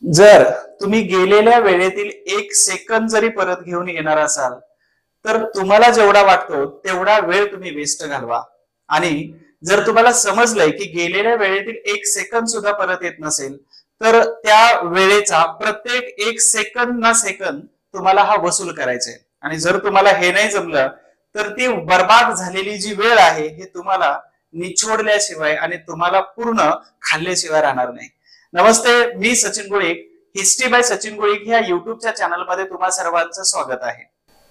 जर तुम्ही गेलेल्या वेळेतील 1 सेकंद जरी परत घेऊन येणार असाल तर तुम्हाला जेवढा वाटतो तेवढा वेळ तुम्ही वेस्ट घालवा. आणि जर तुम्हाला समजलंय की गेलेल्या वेळेतील 1 सेकंद सुद्धा परत येत नसेल तर त्या वेळेचा प्रत्येक 1 सेकंद ना सेकंद तुम्हाला हा वसूल करायचा आहे. आणि जर तुम्हाला हे नाही जमलं तर ती बर्बाद झालेली जी वेळ आहे हे तुम्हाला निचोडल्याशिवाय आणि तुम्हाला पूर्ण खाल्ल्याशिवाय राहणार नाही. नमस्ते, मी सचिन गोळीक. हिस्ट्री बाय सचिन गोळीक ह्या युट्यूबच्या चॅनलमध्ये तुम्हा सर्वांचं स्वागत आहे.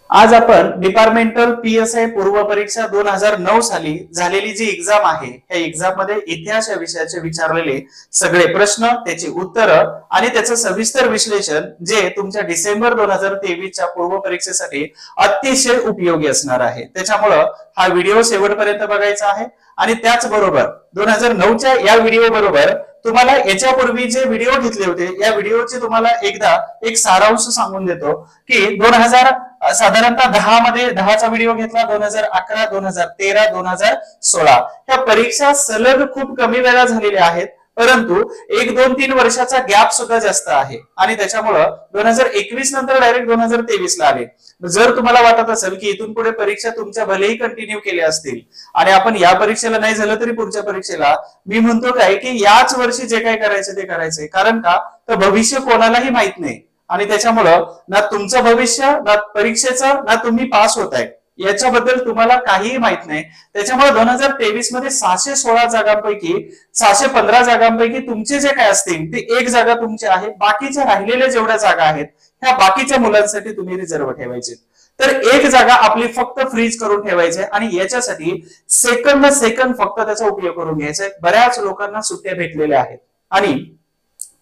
आज आपण डिपार्टमेंटल PSI पूर्व परीक्षा 2009 साली झालेली जी एक्झाम आहे त्या एक्झाम मध्ये इतिहास या विषयाचे विचारलेले सगळे प्रश्न, त्याची उत्तरं आणि त्याचं सविस्तर विश्लेषण जे तुमच्या डिसेंबर 2023च्या पूर्व परीक्षेसाठी अतिशय उपयोगी असणार आहे. त्याच्यामुळं हा व्हिडिओ शेवटपर्यंत बघायचा आहे. आणि त्याचबरोबर 2009च्या या व्हिडिओ बरोबर तुम्हाला याच्यापूर्वी जे व्हिडिओ घेतले होते या व्हिडिओचे तुम्हाला एकदा एक सारांश सांगून देतो की 2000 साधारणतः 10 मध्ये 10चा व्हिडिओ घेतला, 2011, 2013, 2016 ह्या परीक्षा सलग खूप कमी वेळा झालेल्या आहेत. परंतु 1, 2, 3 वर्षाचा गॅप सुद्धा जास्त आहे आणि त्याच्यामुळं 2021 नंतर डायरेक्ट 2023 ला आले. जर तुम्हाला वाटत असेल की इथून पुढे परीक्षा तुमच्या भलेही कंटिन्यू केल्या असतील आणि आपण या परीक्षेला नाही झालं तरी पुढच्या परीक्षेला, मी म्हणतो काय की याच वर्षी जे काही करायचं ते करायचंय. कारण का तर भविष्य कोणालाही माहित नाही आणि त्याच्यामुळं ना तुमचं भविष्य, ना परीक्षेचं, ना तुम्ही पास होताय याच्याबद्दल तुम्हाला काहीही माहित नाही. त्याच्यामुळे 2023 मध्ये 616 जागांपैकी 615 जागांपैकी तुमचे जे काय असतील ते एक जागा तुमची आहे. बाकीच्या राहिलेल्या जेवढ्या जागा आहेत ह्या बाकीच्या मुलांसाठी तुम्ही रिझर्व्ह ठेवायचे. तर एक जागा आपली फक्त फ्रीज करून ठेवायची आणि याच्यासाठी सेकंद सेकंद फक्त त्याचा उपयोग करून घ्यायचा. बऱ्याच लोकांना सुट्ट्या भेटलेल्या आहेत आणि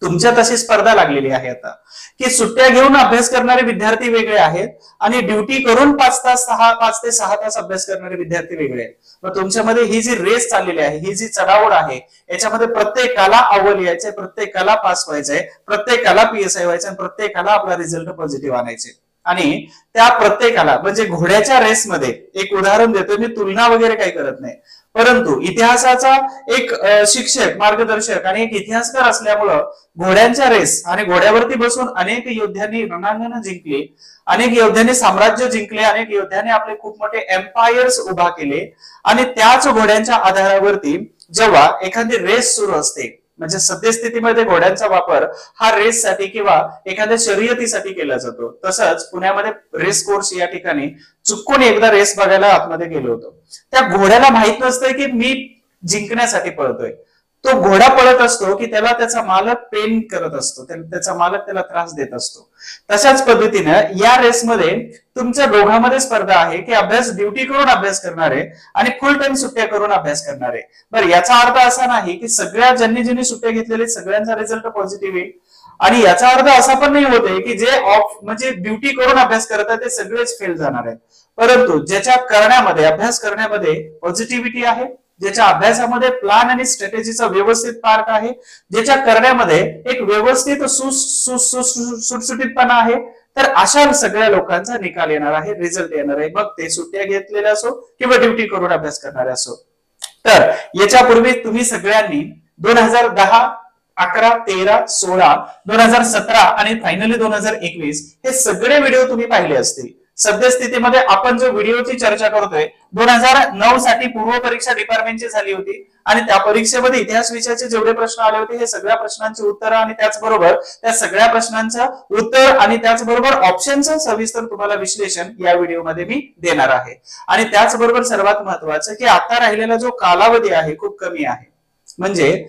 तुमच्यात अशी स्पर्धा लागलेली आहे आता की सुट्ट्या घेऊन अभ्यास करणारे विद्यार्थी वेगळे आहेत आणि ड्युटी करून 5 ते 6 तास अभ्यास करणारे विद्यार्थी वेगळे आहेत. मग तुमच्यामध्ये ही जी रेस चाललेली आहे, ही जी चढाओढ आहे, याच्यामध्ये प्रत्येकाला अव्वल यायचंय, प्रत्येकाला पास व्हायचंय, प्रत्येकाला PSI व्हायचं आणि प्रत्येकाला आपला रिझल्ट पॉझिटिव्ह आणायचे. आणि त्या प्रत्येकाला म्हणजे घोड्याच्या रेसमध्ये एक उदाहरण देतो मी, तुलना वगैरे काही करत नाही, परंतु इतिहासाचा एक शिक्षक, मार्गदर्शक आणि एक इतिहासकार असल्यामुळं घोड्यांच्या रेस आणि घोड्यावरती बसून अनेक योद्ध्यांनी रणांगण जिंकले, अनेक योद्ध्यांनी साम्राज्य जिंकले, अनेक योद्ध्यांनी आपले खूप मोठे एम्पायर्स उभा केले. आणि त्याच घोड्यांच्या आधारावरती जेव्हा एखादी रेस सुरू असते, म्हणजे सद्यस्थितीमध्ये घोड्यांचा वापर हा रेससाठी किंवा एखाद्या शर्यतीसाठी केला जातो. तसंच पुण्यामध्ये रेस कोर्स या ठिकाणी चुकून एकदा रेस बघायला आतमध्ये गेलो होतो. त्या घोड्याला माहित नसतंय की मी जिंकण्यासाठी पळतोय. तो घोडा पळत असतो की त्याला त्याचा मालक पेन करत असतो, त्याचा मालक त्याला त्रास देत असतो. तशाच पद्धतीनं या रेसमध्ये तुमच्या दोघांमध्ये स्पर्धा आहे की अभ्यास ड्युटी करून अभ्यास करणारे आणि फुल टाइम सुट्ट्या करून अभ्यास करणारे. बरं, याचा अर्थ असा नाही की सगळ्या ज्यांनी सुट्ट्या घेतलेले सगळ्यांचा रिझल्ट पॉझिटिव्ह येईल आणि याचा अर्थ असा पण नाही होते की जे ऑफ म्हणजे ड्युटी करून अभ्यास करतात ते सगळेच फेल जाणार आहेत. परंतु ज्याच्या करण्यामध्ये, अभ्यास करण्यामध्ये पॉझिटिव्हिटी आहे, ज्याच्या अभ्यासामध्ये प्लॅन आणि स्ट्रॅटेजीचा व्यवस्थित पार्ट आहे, ज्याच्या करण्यामध्ये एक व्यवस्थित सुटसुटीतपणा आहे, तर अशा सगळ्या लोकांचा निकाल येणार आहे, रिझल्ट येणार आहे. मग ते सुट्ट्या घेतलेले असो किंवा ड्युटी करून अभ्यास करणारे असो. तर याच्यापूर्वी तुम्ही सगळ्यांनी 2010, 11, 13, 16, 2017 आणि फायनली 2021 हे सगळे व्हिडिओ तुम्ही पाहिले असतील. सद्यस्थितीमध्ये आपण जो व्हिडिओची चर्चा करतोय 2009 साठी पूर्व परीक्षा डिपार्टमेंटची झाली होती आणि त्या परीक्षेमध्ये इतिहास विषयाचे जेवढे प्रश्न आले होते हे सगळ्या प्रश्नांची उत्तरं आणि त्याचबरोबर त्या सगळ्या प्रश्नांचं उत्तर आणि त्याचबरोबर ऑप्शनचं सविस्तर तुम्हाला विश्लेषण या व्हिडिओमध्ये मी देणार आहे. आणि त्याचबरोबर सर्वात महत्वाचं की आता राहिलेला जो कालावधी आहे खूप कमी आहे, म्हणजे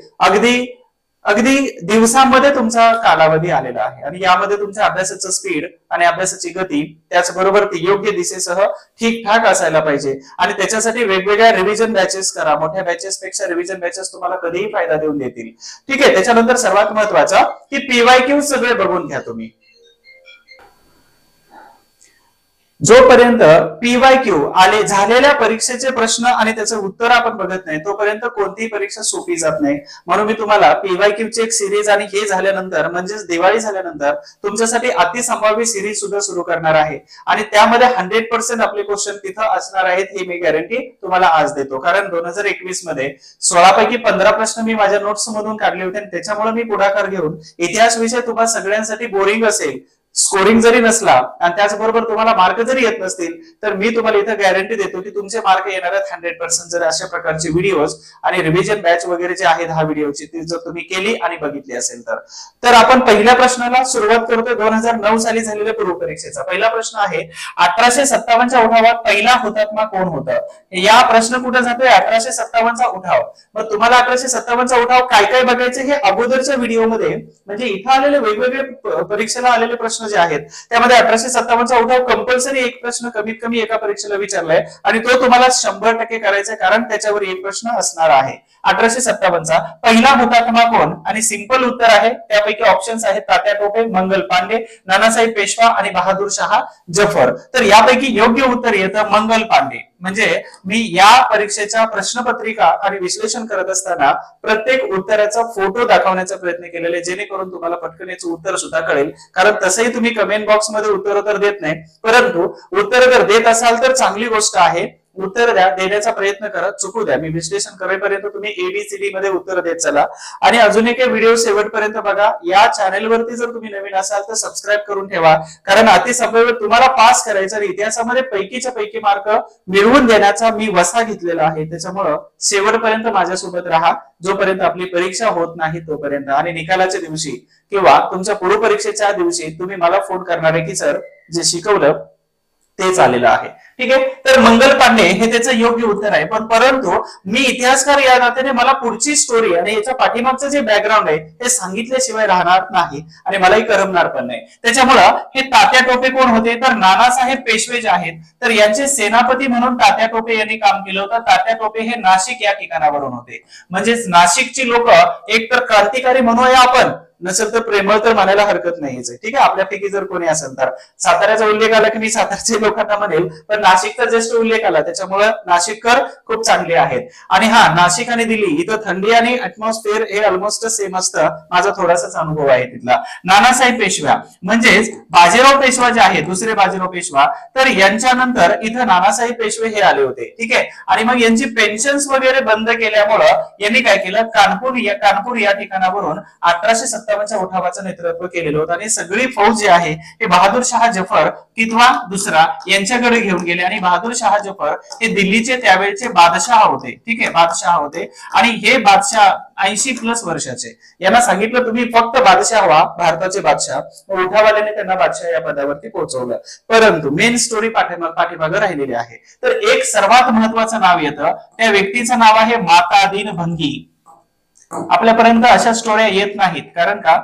अगदी दिवसांमध्ये तुमचा कालावधी आलेला आहे आणि यामध्ये तुमच्या अभ्यासाचं स्पीड आणि अभ्यासाची गती त्याचबरोबर ती योग्य दिशेसह ठीकठाक असायला पाहिजे. आणि त्याच्यासाठी वेगवेगळ्या रिव्हिजन बॅचेस करा. मोठ्या बॅचेस पेक्षा रिव्हिजन बॅचेस तुम्हाला कधीही फायदा देऊन देतील. ठीक आहे. त्याच्यानंतर सर्वात महत्वाचं की PYQ सगळे बघून घ्या तुम्ही. जोपर्यंत PYQ आले झालेल्या परीक्षेचे प्रश्न आणि त्याचं उत्तर आपण बघत नाही तोपर्यंत कोणतीही परीक्षा सोपी जात नाही. म्हणून मी तुम्हाला PYQ ची एक सिरीज आणि हे झाल्यानंतर म्हणजेच दिवाळी झाल्यानंतर तुमच्यासाठी अतिसंभाव्य सिरीज सुद्धा सुरू करणार आहे आणि त्यामध्ये 100% आपले क्वेश्चन तिथं असणार आहेत ही मी गॅरंटी तुम्हाला आज देतो. कारण 2021 मध्ये 16 पैकी 15 प्रश्न मी माझ्या नोट्स मधून काढले होते आणि त्याच्यामुळे मी पुढाकार घेऊन इतिहास विषय तुम्हाला सगळ्यांसाठी बोरिंग असेल, स्कोरिंग जरी नसला आणि त्याचबरोबर तुम्हाला मार्क जरी येत नसतील तर मी तुम्हाला इथं गॅरंटी देतो की तुमचे मार्क येणार आहेत 100% जर अशा प्रकारचे व्हिडिओज आणि रिव्हिजन बॅच वगैरे जे आहे 10 व्हिडिओची ती जर तुम्ही केली आणि बघितली असेल तर आपण पहिल्या प्रश्नाला सुरुवात करतोय. 2009 साली झालेल्या पूर्व परीक्षेचा पहिला प्रश्न आहे 1857च्या उठावात पहिला हुतात्मा कोण होता. या प्रश्न कुठे जातोय 1857चा उठाव. मग तुम्हाला 1857चा उठाव काय काय बघायचं हे अगोदरच्या व्हिडिओमध्ये म्हणजे इथं आलेले वेगवेगळे परीक्षेला आलेले प्रश्न जे आहेत त्यामध्ये 1857चा उठाव कंपल्सरी एक प्रश्न कमीत कमी एका परीक्षेला विचारलाय आणि तो तुम्हाला 100% करायचा कारण त्याच्यावर एक प्रश्न असणार आहे. 1857चा पहिला हुतात्मा कोण आणि सिंपल उत्तर आहे त्यापैकी ऑप्शन्स आहेत तात्या टोपे, मंगल पांडे, नानासाहेब पेशवा आणि बहादूर शाह जफर. तर यापैकी योग्य उत्तर येतं मंगल पांडे. म्हणजे मी या परीक्षेच्या प्रश्नपत्रिका आणि विश्लेषण करत असताना प्रत्येक उत्तराचा फोटो दाखवण्याचा प्रयत्न केलेला आहे जेणेकरून तुम्हाला पटकन याचं उत्तर सुद्धा कळेल. कारण तसंही तुम्ही कमेंट बॉक्स मध्ये उत्तर तर देत नाही परंतु उत्तर जर देत असाल तर चांगली गोष्ट आहे. उत्तर द्या, देण्याचा प्रयत्न करा, चुकू द्या. मी विश्लेषण करेपर्यंत तुम्ही ABCD मध्ये उत्तर देत चला आणि अजून एक व्हिडिओ शेवटपर्यंत बघा. या चॅनलवरती जर तुम्ही नवीन असाल तर सबस्क्राईब करून ठेवा कारण अतिसंभाव्य तुम्हाला पास करायचा आणि इतिहासामध्ये पैकीच्या पैकी मार्क मिळवून देण्याचा मी वसा घेतलेला आहे. त्याच्यामुळं शेवटपर्यंत माझ्यासोबत राहा जोपर्यंत आपली परीक्षा होत नाही तोपर्यंत आणि निकालाच्या दिवशी किंवा तुमच्या पूर्व परीक्षेच्या दिवशी तुम्ही मला फोन करणार आहे की सर जे शिकवलं तेच आलेलं आहे. ठीक आहे. तर मंगल पांडे हे त्याचं योग्य उत्तर आहे. पण परंतु मी इतिहासकार या नात्याने मला पुढची स्टोरी आणि याच्या पाठीमागचं जे बॅकग्राऊंड आहे हे सांगितल्याशिवाय राहणार नाही आणि मलाही करमणार पण नाही. त्याच्यामुळं हे तात्या टोपे कोण होते तर नानासाहेब पेशवे जे आहेत तर यांचे सेनापती म्हणून तात्या टोपे यांनी काम केलं होतं. तात्या टोपे हे नाशिक या ठिकाणावरून होते. म्हणजेच नाशिकची लोक एक तर क्रांतिकारी म्हणूया आपण नसेल तर प्रेमळ तर म्हणायला हरकत नाहीच आहे. ठीक आहे. आपल्यापैकी जर कोणी असेल तर साताऱ्याचा उल्लेख आला की मी सातारच्या लोकांना म्हणेल पण नाशिकचा जस्ट उल्लेख आला त्याच्यामुळे नाशिककर खूप चांगले आहेत. आणि हा नाशिक आणि दिल्ली इथं थंडी आणि अॅटमॉस्फिअर हे ऑलमोस्ट सेम असतं. माझा थोडासाच अनुभव आहे तिथला. नानासाहेब पेशवा म्हणजेच बाजीराव पेशवा जे आहेत दुसरे बाजीराव पेशवा तर यांच्यानंतर इथं नानासाहेब पेशवे हे आले होते. ठीक आहे. आणि मग यांची पेन्शन्स वगैरे बंद केल्यामुळं यांनी काय केलं कानपूर या ठिकाणावरून 1857च्या उठावाचं नेतृत्व केलेलं होतं आणि सगळी फौज जी आहे हे बहादूर शाह जफर कितवा दुसरा यांच्याकडे घेऊन गेले आणि बहादूर शाह जफर हे दिल्लीचे त्यावेळेचे बादशाह होते. ठीक आहे. बादशाह होते आणि हे बादशाह 80+ वर्षाचे. यांना सांगितलं तुम्ही फक्त बादशाह व्हा भारताचे बादशाह. उठावाल्याने त्यांना बादशाह या पदावरती पोहोचवलं परंतु मेन स्टोरी पाठीमागे राहिलेली आहे. तर एक सर्वात महत्वाचं नाव येतं त्या व्यक्तीचं नाव आहे माता दीनभंगी. आपल्यापर्यंत अशा स्टोऱ्या येत नाहीत कारण का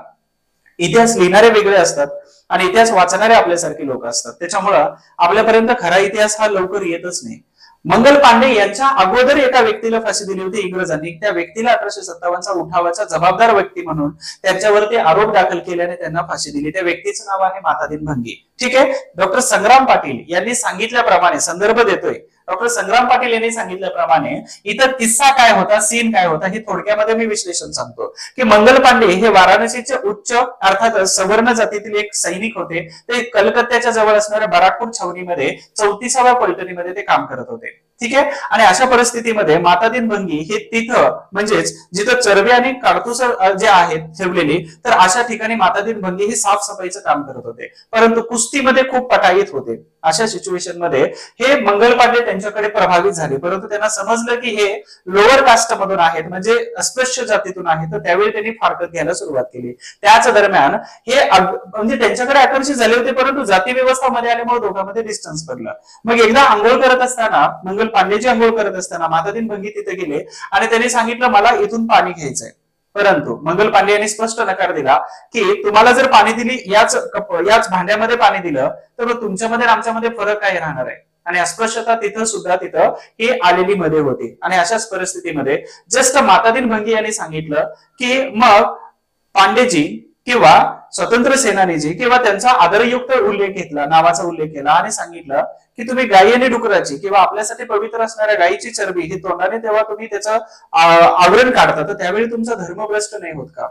इतिहास लिहिणारे वेगळे असतात आणि इतिहास वाचणारे आपल्यासारखे लोक असतात. त्याच्यामुळं आपल्यापर्यंत खरा इतिहास हा लवकर येतच नाही. मंगल पांडे यांच्या अगोदर एका व्यक्तीला फाशी दिली होती इंग्रजांनी. त्या व्यक्तीला 1857चा उठावाचा जबाबदार व्यक्ती म्हणून त्यांच्यावरती आरोप दाखल केल्याने त्यांना फाशी दिली. त्या व्यक्तीचं नाव आहे माता दीनभंगी. ठीक आहे. डॉक्टर संग्राम पाटील यांनी सांगितल्याप्रमाणे संदर्भ देतोय. डॉक्टर संग्राम पाटील यांनी सांगितल्याप्रमाणे इथं किस्सा काय होता सीन काय होता हे थोडक्यामध्ये मी विश्लेषण सांगतो की मंगल पांडे हे वाराणसीचे उच्च अर्थात सवर्ण जातीतील एक सैनिक होते. ते कलकत्त्याच्या जवळ असणाऱ्या बराकपूर छावणीमध्ये 34व्या पलटणीमध्ये ते काम करत होते. ठीक आहे. आणि अशा परिस्थितीमध्ये माता दीनभंगी हे तिथं म्हणजेच जिथं चरबी आणि काडतूस जे आहेत ठेवलेली तर अशा ठिकाणी माता दीनभंगी हे साफसफाईचं काम करत होते परंतु कुस्तीमध्ये खूप पटाईत होते. अशा सिच्युएशन मध्ये हे मंगल पांडे त्यांच्याकडे प्रभावित झाले परंतु त्यांना समजलं की हे लोअर कास्ट मधून आहेत म्हणजे अस्पृश्य जातीतून आहेत तर त्यावेळी त्यांनी फारकत घ्यायला सुरुवात केली. त्याच दरम्यान हे म्हणजे त्यांच्याकडे आकर्षित झाले होते परंतु जाती व्यवस्था मध्ये आल्यामुळे दोघांमध्ये डिस्टन्स पडलं. मग एकदा आंघोळ करत असताना मंगल पांडेची आंघोळ करत असताना माता दीनभंगी तिथे गेले आणि त्यांनी सांगितलं मला इथून पाणी घ्यायचंय. परंतु मंगल पांडे यांनी स्पष्ट नकार दिला की तुम्हाला जर पाणी दिली याच भांड्यामध्ये पाणी दिलं तर मग तुमच्यामध्ये आमच्यामध्ये फरक काय राहणार आहे. आणि अस्पृश्यता तिथं हे आलेली मध्ये होती. आणि अशाच परिस्थितीमध्ये जस्ट माता दीनभंगी यांनी सांगितलं की मग पांडेजी किंवा स्वतंत्र सेनानीजी किंवा त्यांचा आदरयुक्त उल्लेख घेतला, नावाचा उल्लेख केला आणि सांगितलं की तुम्ही गायी आणि डुकराची किंवा आपल्यासाठी पवित्र असणाऱ्या गायीची चरबी ही तोंडाने तेव्हा तुम्ही त्याचं आवरण काढता, तर त्यावेळी तुमचा धर्म भ्रष्ट नाही होत का?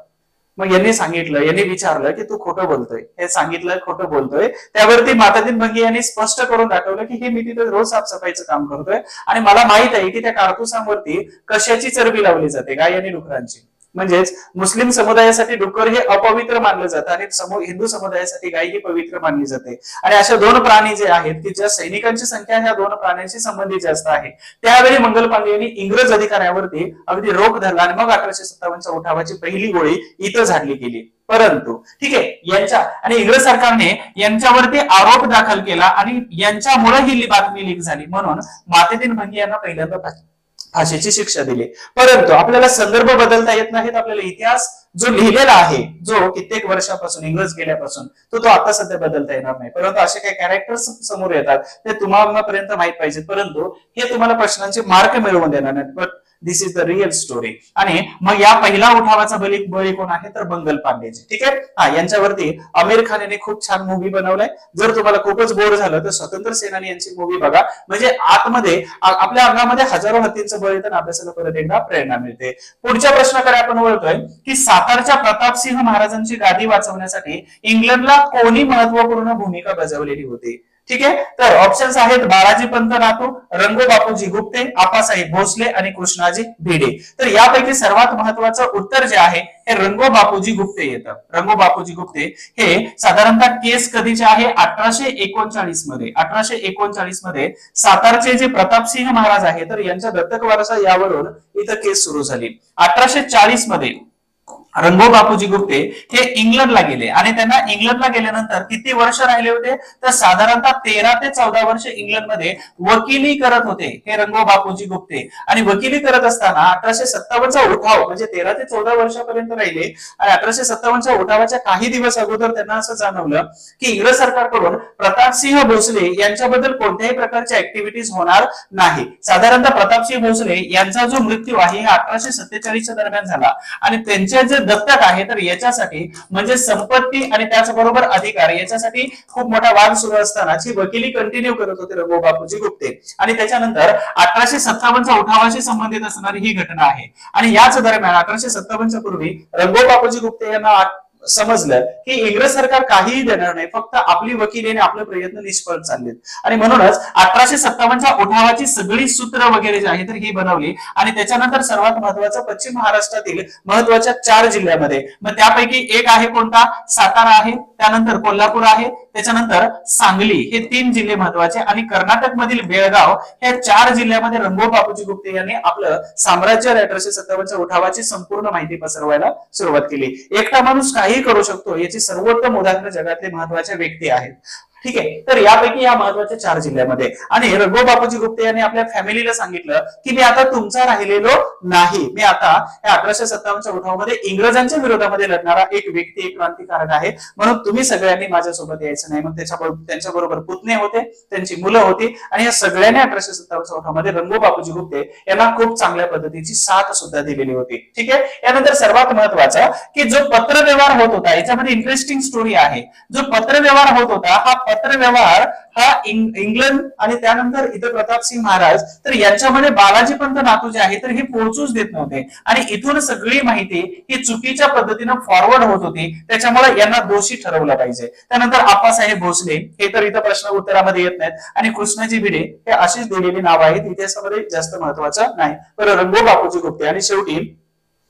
मग यांनी सांगितलं, यांनी विचारलं की तू खोटं बोलतोय, हे सांगितलं खोटं बोलतोय. त्यावरती मातादीन भंगी यांनी स्पष्ट करून दाखवलं की हे मी तिथे रोज साफसफाईचं काम करतोय आणि मला माहित आहे की त्या कारतुसांवरती कशाची चरबी लावली जाते, गाय आणि डुकरांची. म्हणजेच मुस्लिम समुदायासाठी डुक्कर हे अपवित्र मानलं जातं आणि हिंदू समुदायासाठी गाय ही पवित्र मानली जाते. आणि अशा दोन प्राणी जे आहेत की ज्या सैनिकांची संख्या ह्या दोन प्राण्यांशी संबंधित जास्त आहे, त्यावेळी मंगल पांडे यांनी इंग्रज अधिकाऱ्यावरती अगदी रोख धरला आणि मग 1857च्या उठावाची पहिली गोळी इथं झाडली गेली. परंतु ठीक आहे, यांच्या आणि इंग्रज सरकारने यांच्यावरती आरोप दाखल केला आणि यांच्यामुळे ही बातमी लीक झाली, म्हणून मातेदीन भंगी यांना पहिल्यांदा फाशीची शिक्षा दिली. परंतु आपल्याला संदर्भ बदलता येत नाहीत. आपल्याला इतिहास जो लिहिलेला आहे, जो कित्येक वर्षापासून इंग्रज गेल्यापासून, तो आता सध्या बदलता येणार नाही. परंतु असे काही कॅरेक्टर्स समोर येतात ते तुम्हापर्यंत माहित पाहिजेत, परंतु हे तुम्हाला प्रश्नांचे मार्क मिळवून देणार नाहीत. But this is the real story. आणि मग या पहिला उठावाचा बळी कोण आहे तर मंगल पांडेजी. ठीक आहे, हा यांच्यावरती आमिर खान यांनी खूप छान मूवी बनवलाय. जर तुम्हाला खूपच बोर झालं तर स्वतंत्र सेनानी यांची मूवी बघा, म्हणजे आतमध्ये आपल्या अंगामध्ये हजारो हत्तींचं बळी अभ्यासाला परत एकदा प्रेरणा मिळते. पुढच्या प्रश्नाकडे आपण वळतोय की सातारच्या प्रतापसिंह महाराजांची गादी वाचवण्यासाठी इंग्लंडला कोणी महत्वपूर्ण भूमिका बजावलेली होती? ठीक आहे, तर ऑप्शन्स आहेत बाळाजी पंत नातू, रंगो बापूजी गुप्ते, आप्पासाहेब भोसले आणि कृष्णाजी भिडे. तर यापैकी सर्वात महत्वाचं उत्तर जे आहे हे रंगो बापूजी गुप्ते येतं. रंगो बापूजी गुप्ते हे साधारणतः केस कधीचे आहे 1839 मध्ये. 1839 मध्ये सातारचे जे प्रतापसिंह महाराज आहे तर यांच्या दत्तक वारसा यावरून इथं केस सुरू झाली. 1840 मध्ये रंगो बापूजी गुप्ते हे इंग्लंडला गेले आणि त्यांना इंग्लंडला गेल्यानंतर किती वर्ष राहिले होते तर साधारणतः 13 ते 14 वर्ष इंग्लंडमध्ये वकिली करत होते हे रंगो बापूजी गुप्ते. आणि वकिली करत असताना 1857चा उठाव म्हणजे 13 ते 14 वर्षापर्यंत राहिले आणि 1857च्या उठावाच्या काही दिवस अगोदर त्यांना असं जाणवलं की इंग्रज सरकारकडून प्रतापसिंह भोसले यांच्याबद्दल कोणत्याही प्रकारच्या ऍक्टिव्हिटीज होणार नाही. साधारणतः प्रतापसिंह भोसले यांचा जो मृत्यू आहे हा 1847च्या दरम्यान झाला आणि त्यांचे जे दत्तक आहे तर याच्यासाठी म्हणजे संपत्ती आणि त्याचबरोबर अधिकार याच्यासाठी खूप मोठा वाद सुरू असतानाची वकिली कंटिन्यू करत होते रंगो बापूजी गुप्ते. आणि त्याच्यानंतर 1857च्या उठावाशी संबंधित असणारी ही घटना आहे. आणि याच दरम्यान 1857च्या पूर्वी रंगो बापूजी गुप्ते यांना समजलं की इंग्रज सरकार काहीही देणार नाही, फक्त आपली वकिली आणि आपले प्रयत्न निष्फळ चाललेत. आणि म्हणूनच 1857च्या उठावाची सगळी सूत्र वगैरे जी आहे तर ही बनवली. आणि त्याच्यानंतर सर्वात महत्वाचं पश्चिम महाराष्ट्रातील महत्वाच्या 4 जिल्ह्यामध्ये, मग त्यापैकी एक आहे कोणता सातारा आहे, त्यानंतर कोल्हापूर आहे, त्याच्यानंतर सांगली, हे 3 जिल्हे महत्वाचे. आणि कर्नाटक मधील बेळगाव या 4 जिल्ह्यामध्ये रंगो बापूजी गुप्ते यांनी आपलं साम्राज्य 1857च्या उठावाची संपूर्ण माहिती पसरवायला सुरुवात केली. एकटा माणूस काही करू शकतो याची सर्वोत्तम उदाहरण जगातले महत्वाच्या व्यक्ती आहेत. ठीक आहे, तर यापैकी या महत्वाच्या 4 जिल्ह्यामध्ये. आणि रंगो बापूजी गुप्ते यांनी आपल्या फॅमिलीला सांगितलं की मी आता तुमचा राहिलेलो नाही, मी आता या 1857च्या उठावामध्ये इंग्रजांच्या विरोधामध्ये लढणारा एक व्यक्ती, एक क्रांतिकारक आहे, म्हणून तुम्ही सगळ्यांनी माझ्यासोबत यायचं नाही. मग त्यांच्याबरोबर पुतणे होते, त्यांची मुलं होती आणि या सगळ्यांनी 1857च्या उठावामध्ये रंगो बापूजी गुप्ते यांना खूप चांगल्या पद्धतीची साथ सुद्धा दिलेली होती. ठीक आहे, यानंतर सर्वात महत्वाचं की जो पत्रव्यवहार होत होता याच्यामध्ये इंटरेस्टिंग स्टोरी आहे. जो पत्रव्यवहार होत होता हा पत्रव्यवहार हा इंग्लंड आणि त्यानंतर इथं प्रतापसिंह महाराज तर यांच्यामध्ये बालाजी पंत नातू जे आहे तर हे पोहोचूच देत नव्हते. आणि इथून सगळी माहिती ही चुकीच्या पद्धतीनं फॉरवर्ड होत होती, त्याच्यामुळे यांना दोषी ठरवलं पाहिजे. त्यानंतर आप्पासाहेब भोसले हे तर इथं प्रश्न उत्तरामध्ये येत नाहीत आणि कृष्णाजी भिडे हे अशीच दिलेली नाव आहेत, इतिहासामध्ये जास्त महत्वाचं नाही. तर रंगो बापूजी गुप्ते आणि शेवटी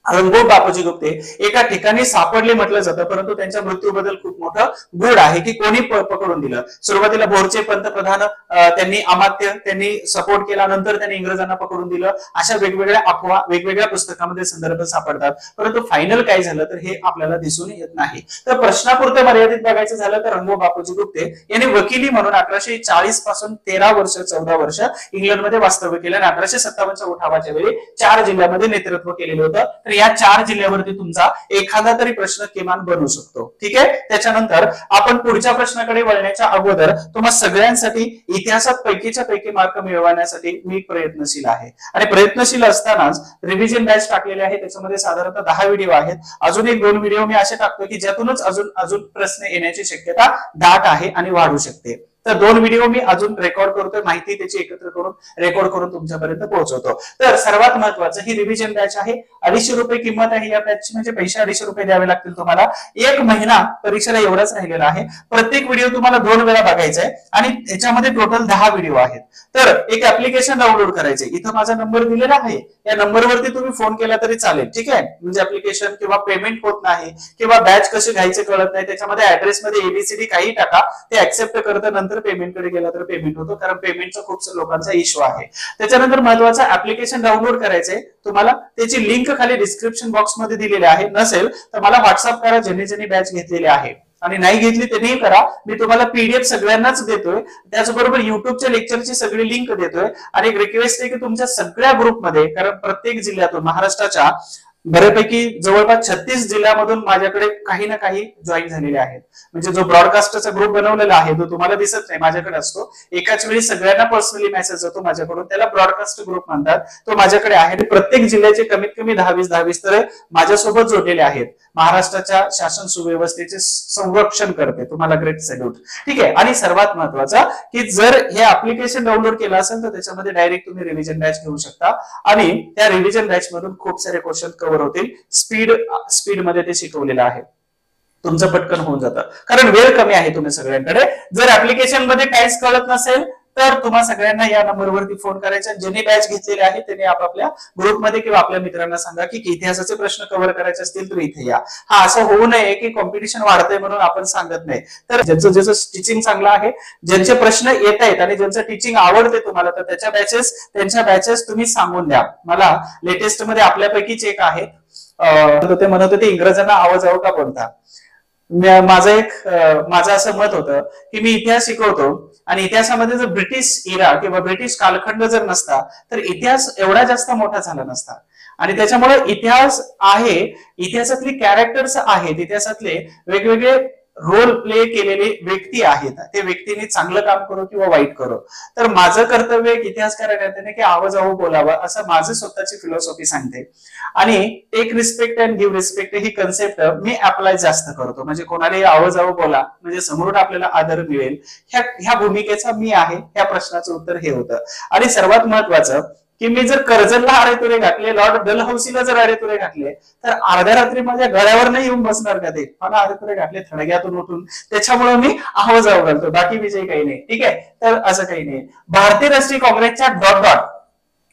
रंगो बापूजी गुप्ते एका ठिकाणी सापडले म्हटलं जातं, परंतु त्यांच्या मृत्यूबद्दल खूप मोठं गूढ आहे की कोणी पकडून दिलं. सुरुवातीला भोरचे पंतप्रधान त्यांनी अमात्य त्यांनी सपोर्ट केला, नंतर त्यांनी इंग्रजांना पकडून दिलं, अशा वेगवेगळ्या अफवा वेगवेगळ्या पुस्तकामध्ये संदर्भ सापडतात, परंतु फायनल काय झालं तर हे आपल्याला दिसून येत नाही. तर प्रश्नापुरतं मर्यादित बघायचं झालं तर रंगो बापूजी गुप्ते यांनी वकिली म्हणून 1840 पासून 13 वर्ष 14 वर्ष इंग्लंडमध्ये वास्तव्य केलं आणि 1857च्या उठावाच्या वेळी 4 जिल्ह्यामध्ये नेतृत्व केलेलं होतं. तर या 4 जिल्ह्यावरती तुमचा एखादा तरी प्रश्न किमान बनू शकतो. ठीक आहे. त्याच्यानंतर आपण पुढच्या प्रश्नाकडे वळण्याच्या अगोदर तुम्हा सगळ्यांसाठी इतिहासात पैकीच्या पैकी मार्क मिळवण्यासाठी मी प्रयत्नशील आहे आणि प्रयत्नशील असतानाच रिव्हिजन बॅच टाकलेले आहे. त्याच्यामध्ये साधारणतः 10 व्हिडिओ आहेत. अजून 1-2 व्हिडिओ मी असे टाकतो की ज्यातूनच अजून प्रश्न येण्याची शक्यता दाट आहे आणि वाढू शकते. तर 2 व्हिडिओ मी अजून रेकॉर्ड करतोय, माहिती त्याची एकत्र करून रेकॉर्ड करून तुमच्यापर्यंत पोहोचवतो. तर सर्वात महत्वाचं ही रिव्हिजन बॅच आहे. 250 रुपये किंमत आहे या बॅचची, म्हणजे पैसे 250 रुपये द्यावे लागतील तुम्हाला. 1 महिना परीक्षेला एवढाच राहिलेला आहे. प्रत्येक व्हिडिओ तुम्हाला 2 वेळा बघायचा आहे आणि याच्यामध्ये टोटल 10 व्हिडिओ आहेत. तर एक ऍप्लिकेशन डाउनलोड करायचे. इथं माझा नंबर दिलेला आहे, या नंबरवरती तुम्ही फोन केला तरी चालेल. ठीक आहे. म्हणजे ऍप्लिकेशन किंवा पेमेंट होत नाही किंवा बॅच कसे घ्यायचे कळत नाही, त्याच्यामध्ये ऍड्रेस मध्ये एबीसीडी काही टाका, ते ऍक्सेप्ट करतं. नंतर पेमेंट कडे गेला तर पेमेंट होतो, कारण पेमेंटचा खूप लोकांचा इश्यू आहे. त्याच्यानंतर महत्वाचं ऍप्लिकेशन डाउनलोड करायचंय तुम्हाला. त्याची लिंक खाली डिस्क्रिप्शन बॉक्स मध्ये दिलेली आहे. नसेल तर मला व्हॉट्सअप करा, ज्यांनी बॅच घेतलेली आहे. आणि नाही घेतली त्यांनीही करा. मी तुम्हाला पीडीएफ सगळ्यांनाच देतोय. त्याचबरोबर युट्यूबच्या लेक्चरची सगळी लिंक देतोय. आणि एक रिक्वेस्ट आहे की तुमच्या सगळ्या ग्रुपमध्ये, कारण प्रत्येक जिल्ह्यातून महाराष्ट्राच्या बऱ्यापैकी जवळपास 36 जिल्ह्यामधून माझ्याकडे काही ना काही जॉईन झालेले आहेत. म्हणजे जो ब्रॉडकास्टरचा ग्रुप बनवलेला आहे तो तुम्हाला दिसत नाही, माझ्याकडे असतो. एकाच वेळी सगळ्यांना पर्सनली मेसेज येतो माझ्याकडून, त्याला ब्रॉडकास्ट ग्रुप म्हणतात. तो माझ्याकडे आहे. प्रत्येक जिल्ह्याचे कमीत कमी 10-20 तर माझ्यासोबत जोडलेले आहेत. महाराष्ट्राच्या शासन सुव्यवस्थेचे संरक्षण करते. तुम्हाला ग्रेट सॅल्यूट. ठीक आहे. आणि सर्वात महत्वाचं की जर हे ऍप्लिकेशन डाउनलोड केलं असेल तर त्याच्यामध्ये डायरेक्ट तुम्ही रिव्हिजन बॅच घेऊ शकता आणि त्या रिव्हिजन बॅच मधून खूप सारे क्वेश्चन कव्हर होतील. स्पीड मध्ये ते शिकवलेलं आहे. तुमचं पटकन होऊन जातं, कारण वेळ कमी आहे तुम्ही सगळ्यांकडे. जर ऍप्लिकेशन मध्ये काहीच कळत नसेल तर तुम्हा सगळ्यांना या नंबरवरती फोन करायचा. ज्यांनी बॅच घेतलेले आहे त्यांनी आपापल्या ग्रुपमध्ये किंवा आपल्या मित्रांना सांगा की इतिहासाचे प्रश्न कव्हर करायचे असतील तर इथे या. हा असं होऊ नये की कॉम्पिटिशन वाढतंय म्हणून आपण सांगत नाही. तर ज्याचं टीचिंग चांगलं आहे, ज्यांचे प्रश्न येत आहेत आणि ज्यांचं टीचिंग आवडते तुम्हाला, तर त्यांच्या बॅचेस तुम्ही सांगून द्या. मला लेटेस्ट मध्ये आपल्यापैकीच एक आहे, ते म्हणत होते इंग्रजांना आवाज आव का बोलता. माझं असं मत होतं की मी इतिहास शिकवतो आणि इतिहासामध्ये जर ब्रिटिश इरा किंवा ब्रिटिश कालखंड जर नसता तर इतिहास एवढा जास्त मोठा झाला नसता. आणि त्याच्यामुळे इतिहास आहे, इतिहासातली कॅरेक्टर्स आहेत, इतिहासातले वेगवेगळे रोल प्ले केलेले व्यक्ती आहेत. ते व्यक्तीने चांगलं काम करो किंवा वाईट करो, तर माझं कर्तव्य एक इतिहासकार करताना की आवाजावं बोलावं, असं माझं स्वतःची फिलॉसॉफी सांगते. आणि take respect and give respect ही कन्सेप्ट मी अप्लाय जास्त करतो. म्हणजे कोणालाही आवाजावं बोला म्हणजे समोरून आपल्याला आदर मिळेल, ह्या भूमिकेचा मी आहे. ह्या प्रश्नाचं उत्तर हे होतं. आणि सर्वात महत्वाचं की मी जर कर्जतला अडेतुरे घातले, लॉर्ड डलहौसीला जर अडेतुरे घातले, तर अर्ध्या रात्री माझ्या गळ्यावर नाही येऊन बसणार का ते. मला अडेतुरे घातले थडग्यातून उठून, त्याच्यामुळे मी आवाजावर घालतो, बाकी विजय काही नाही. ठीक आहे. तर असं काही नाही. भारतीय राष्ट्रीय काँग्रेसच्या डॉट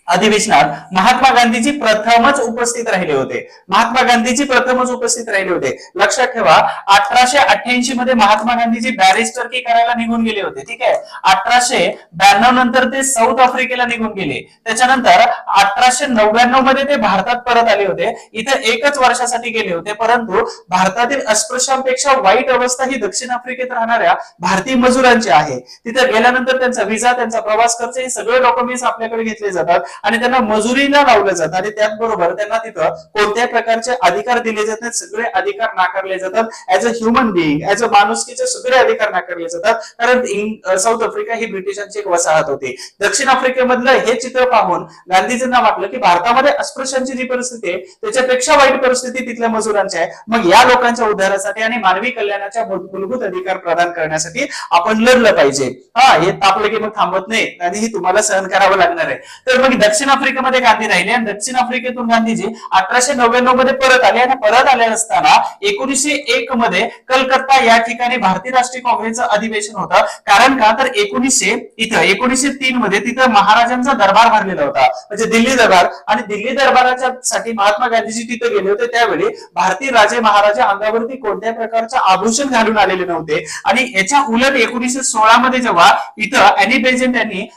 अधिवेशनात महात्मा गांधीजी प्रथमच उपस्थित राहिले होते. महात्मा गांधीजी प्रथमच उपस्थित राहिले होते. लक्षात ठेवा, 1888 मध्ये महात्मा गांधीजी बॅरिस्टरकी करायला निघून गेले होते. ठीक आहे. 1892 नंतर ते साऊथ आफ्रिकेला निघून गेले. त्याच्यानंतर 1899 मध्ये ते भारतात परत आले होते. इथे 1च वर्षासाठी गेले होते, परंतु भारतातील अस्पृश्यांपेक्षा वाईट अवस्था ही दक्षिण आफ्रिकेत राहणाऱ्या भारतीय मजुरांची आहे. तिथे गेल्यानंतर त्यांचा व्हिसा, त्यांचा प्रवास खर्च हे सगळे डॉक्युमेंट्स आपल्याकडे घेतले जातात आणि त्यांना मजुरीला लावलं जातं. आणि त्याचबरोबर त्यांना तिथं कोणत्याही प्रकारचे अधिकार दिले जात नाहीत. सगळे अधिकार नाकारले जातात. As a human being, as a माणुसकीचे सगळे अधिकार नाकारले जातात. कारण साऊथ आफ्रिका ही ब्रिटिशांची एक वसाहत होती. दक्षिण आफ्रिकेमधलं हे चित्र पाहून गांधीजींना वाटलं की भारतामध्ये अस्पृश्यांची जी परिस्थिती आहे त्याच्यापेक्षा वाईट परिस्थिती तिथल्या मजुरांची आहे. मग या लोकांच्या उद्धारासाठी आणि मानवी कल्याणाच्या मूलभूत अधिकार प्रदान करण्यासाठी आपण लढलं पाहिजे. हे तापलं की मग थांबत नाही आणि हे तुम्हाला सहन करावं लागणार आहे. तर मग दक्षिण आफ्रिकेमध्ये गांधी राहिले आणि दक्षिण आफ्रिकेतून गांधीजी 1899 मध्ये परत आले. आणि परत आले असताना 1901 मध्ये कलकत्ता या ठिकाणी भारतीय राष्ट्रीय काँग्रेसचं अधिवेशन होतं. कारण का तर 1903 मध्ये तिथं महाराजांचा दरबार भरलेला होता, म्हणजे दिल्ली दरबार. आणि दिल्ली दरबाराच्या साठी महात्मा गांधीजी तिथे गेले होते. त्यावेळी भारतीय राजे महाराजा अंगावरती कोणत्याही प्रकारचं आभूषण घालून आलेले नव्हते. आणि याच्या उलट 1916 मध्ये जेव्हा इथं अॅनी बेझंट यांनी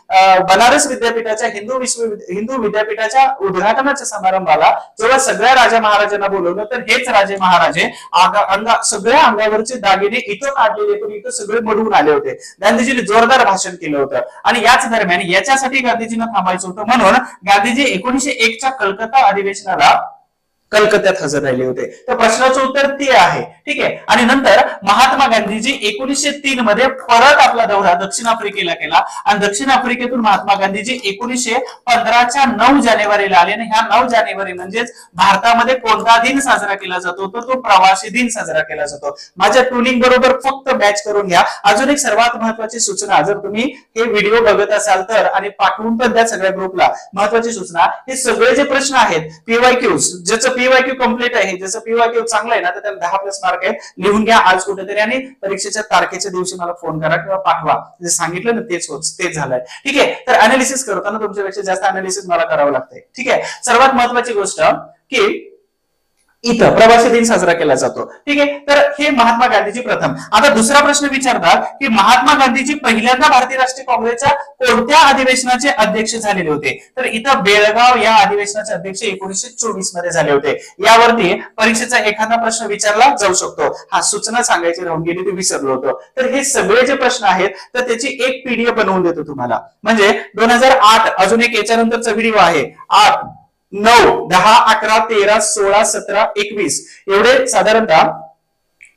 बनारस विद्यापीठाच्या हिंदू विद्यापीठाच्या उद्घाटनाच्या समारंभाला जेव्हा सगळ्या राजा महाराजांना बोलवलं, तर हेच राजे महाराजे सगळ्या अंगावरचे दागिने इथं काढलेले पण इथं सगळे मडवून आले होते. गांधीजींनी जोरदार भाषण केलं होतं. आणि याच दरम्यान याच्यासाठी गांधीजींना थांबायचं होतं, म्हणून गांधीजी 1901च्या कलकत्ता अधिवेशनाला कलकत्त्यात हजर राहिले होते. तर प्रश्नाचं उत्तर ते आहे. ठीक आहे. आणि नंतर महात्मा गांधीजी 1903 मध्ये परत आपला दौरा दक्षिण आफ्रिकेला केला आणि दक्षिण आफ्रिकेतून महात्मा गांधीजी 1915च्या 9 जानेवारीला आले. आणि ह्या 9 जानेवारी म्हणजेच भारतामध्ये कोणता दिन साजरा केला जातो, तो प्रवासी दिन साजरा केला जातो. माझ्या टूलिंग बरोबर फक्त मॅच करून घ्या. अजून एक सर्वात महत्वाची सूचना, जर तुम्ही हे व्हिडिओ बघत असाल तर आणि पाठवून पण द्या सगळ्या ग्रुपला, महत्वाची सूचना, हे सगळे जे प्रश्न आहेत पीवायक्यू, ज्याचं पीवायक्यू कम्प्लीट आहे, ज्याचं पीवायक्यू चांगलं आहे ना, तर त्याला 10+ मार्क आहेत. लिहून घ्या आज कुठेतरी आणि परीक्षेच्या तारखेच्या दिवशी मला फोन करा किंवा पाठवा. जे सांगितलं ना तेच झालंय. ठीक आहे. तर अनालिसिस करताना तुमच्यापेक्षा जास्त अनालिसिस मला करावं लागतंय. ठीक आहे. सर्वात महत्वाची गोष्ट की इथं प्रवासी दिन साजरा केला जातो. ठीक आहे. तर हे महात्मा गांधीजी प्रथम. आता दुसरा प्रश्न विचारतात की महात्मा गांधीजी पहिल्यांदा भारतीय राष्ट्रीय काँग्रेसच्या कोणत्या अधिवेशनाचे अध्यक्ष झालेले होते? तर इथं बेळगाव या अधिवेशनाचे अध्यक्ष 1924 मध्ये झाले होते. यावरती परीक्षेचा एखादा प्रश्न विचारला जाऊ शकतो. हा सूचना सांगायची राहून गेली, ते विसरलो होतो. तर हे सगळे जे प्रश्न आहेत तर त्याची एक पीडीएफ बनवून देतो तुम्हाला. म्हणजे 2008 अजून एक याच्यानंतरचा व्हिडिओ आहे. 8, 9, 10, 11, 13, 16, 17, 21 एवढे साधारणतः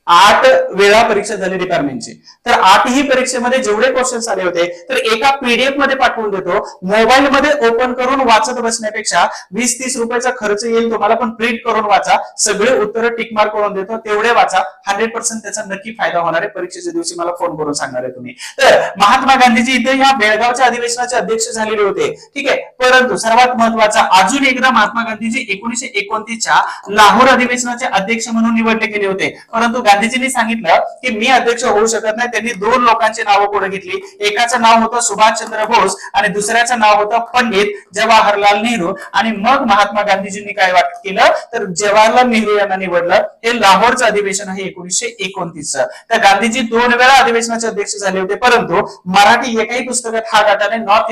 8 वेळा परीक्षा झाली डिपार्टमेंटची. तर 8ही परीक्षेमध्ये जेवढे क्वेश्चन्स आले होते तर एका पीडीएफ मध्ये पाठवून देतो. मोबाईल मध्ये ओपन करून वाचत बसण्यापेक्षा 20-30 रुपयाचा खर्च येईल तुम्हाला, पण प्रिंट करून वाचा. सगळे उत्तर टिक मार्क करून देतो, तेवढे वाचा. 100% त्याचा नक्की फायदा होणार आहे. परीक्षेच्या दिवशी मला फोन करून सांगणार आहे तुम्ही. तर महात्मा गांधीजी इथे या बेळगावच्या अधिवेशनाचे अध्यक्ष झालेले होते. ठीक आहे. परंतु सर्वात महत्वाचा अजून एकदा महात्मा गांधीजी 1929च्या लाहोर अधिवेशनाचे अध्यक्ष म्हणून निवडले गेले होते. परंतु गांधीजींनी सांगितलं की मी अध्यक्ष होऊ शकत नाही. त्यांनी 2 लोकांची नावं पुढे घेतली. एकाचं नाव होतं सुभाषचंद्र बोस आणि दुसऱ्याचं नाव होतं पंडित जवाहरलाल नेहरू. आणि मग महात्मा गांधीजींनी काय केलं तर जवाहरलाल नेहरू यांना निवडलं. हे लाहोरचं अधिवेशन आहे 1929चं. तर गांधीजी 2 वेळा अधिवेशनाचे अध्यक्ष झाले होते. परंतु मराठी एकाही पुस्तकात हा डाटा नाही. नॉर्थ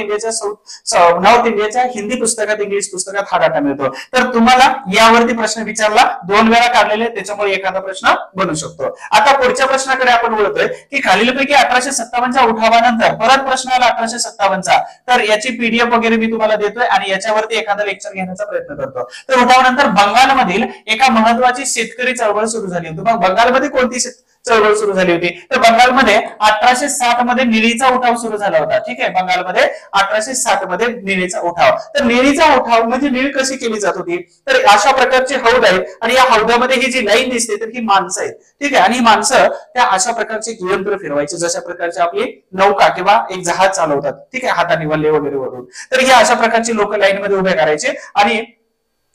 इंडियाच्या हिंदी पुस्तकात, इंग्लिश पुस्तकात हा डाटा मिळतो. तर तुम्हाला यावरती प्रश्न विचारला, 2 वेळा काढलेले, त्याच्यामुळे एखादा प्रश्न बनू शकतो. आता पुढच्या प्रश्नाकडे आपण वळतोय की खालीलपैकी 1857च्या उठावानंतर परत प्रश्न आला 1857चा. तर याची पीडीएफ वगैरे मी तुम्हाला देतोय आणि याच्यावरती एखादा लेक्चर घेण्याचा प्रयत्न करतो. तर उठावानंतर बंगालमधील एका महत्वाची शेतकरी चळवळ सुरू झाली होती. मग बंगालमध्ये कोणती चळवळ सुरू झाली होती? तर बंगालमध्ये 1860 मध्ये निळीचा उठाव सुरू झाला होता. ठीक आहे. बंगालमध्ये 1860 मध्ये निळीचा उठाव. तर निळीचा उठाव म्हणजे निळ कशी केली जात होती? तर अशा प्रकारचे हौद आहेत आणि या हौदामध्ये ही जी लाईन दिसते तर ही माणसं आहेत. ठीक आहे. आणि ही माणसं त्या अशा प्रकारचे यंत्र फिरवायचे जशा प्रकारचे आपली नौका किंवा एक जहाज चालवतात. ठीक आहे. हाताने वल्ले वगैरे वरून. तर हे अशा प्रकारची लोक लाईन मध्ये उभे करायचे आणि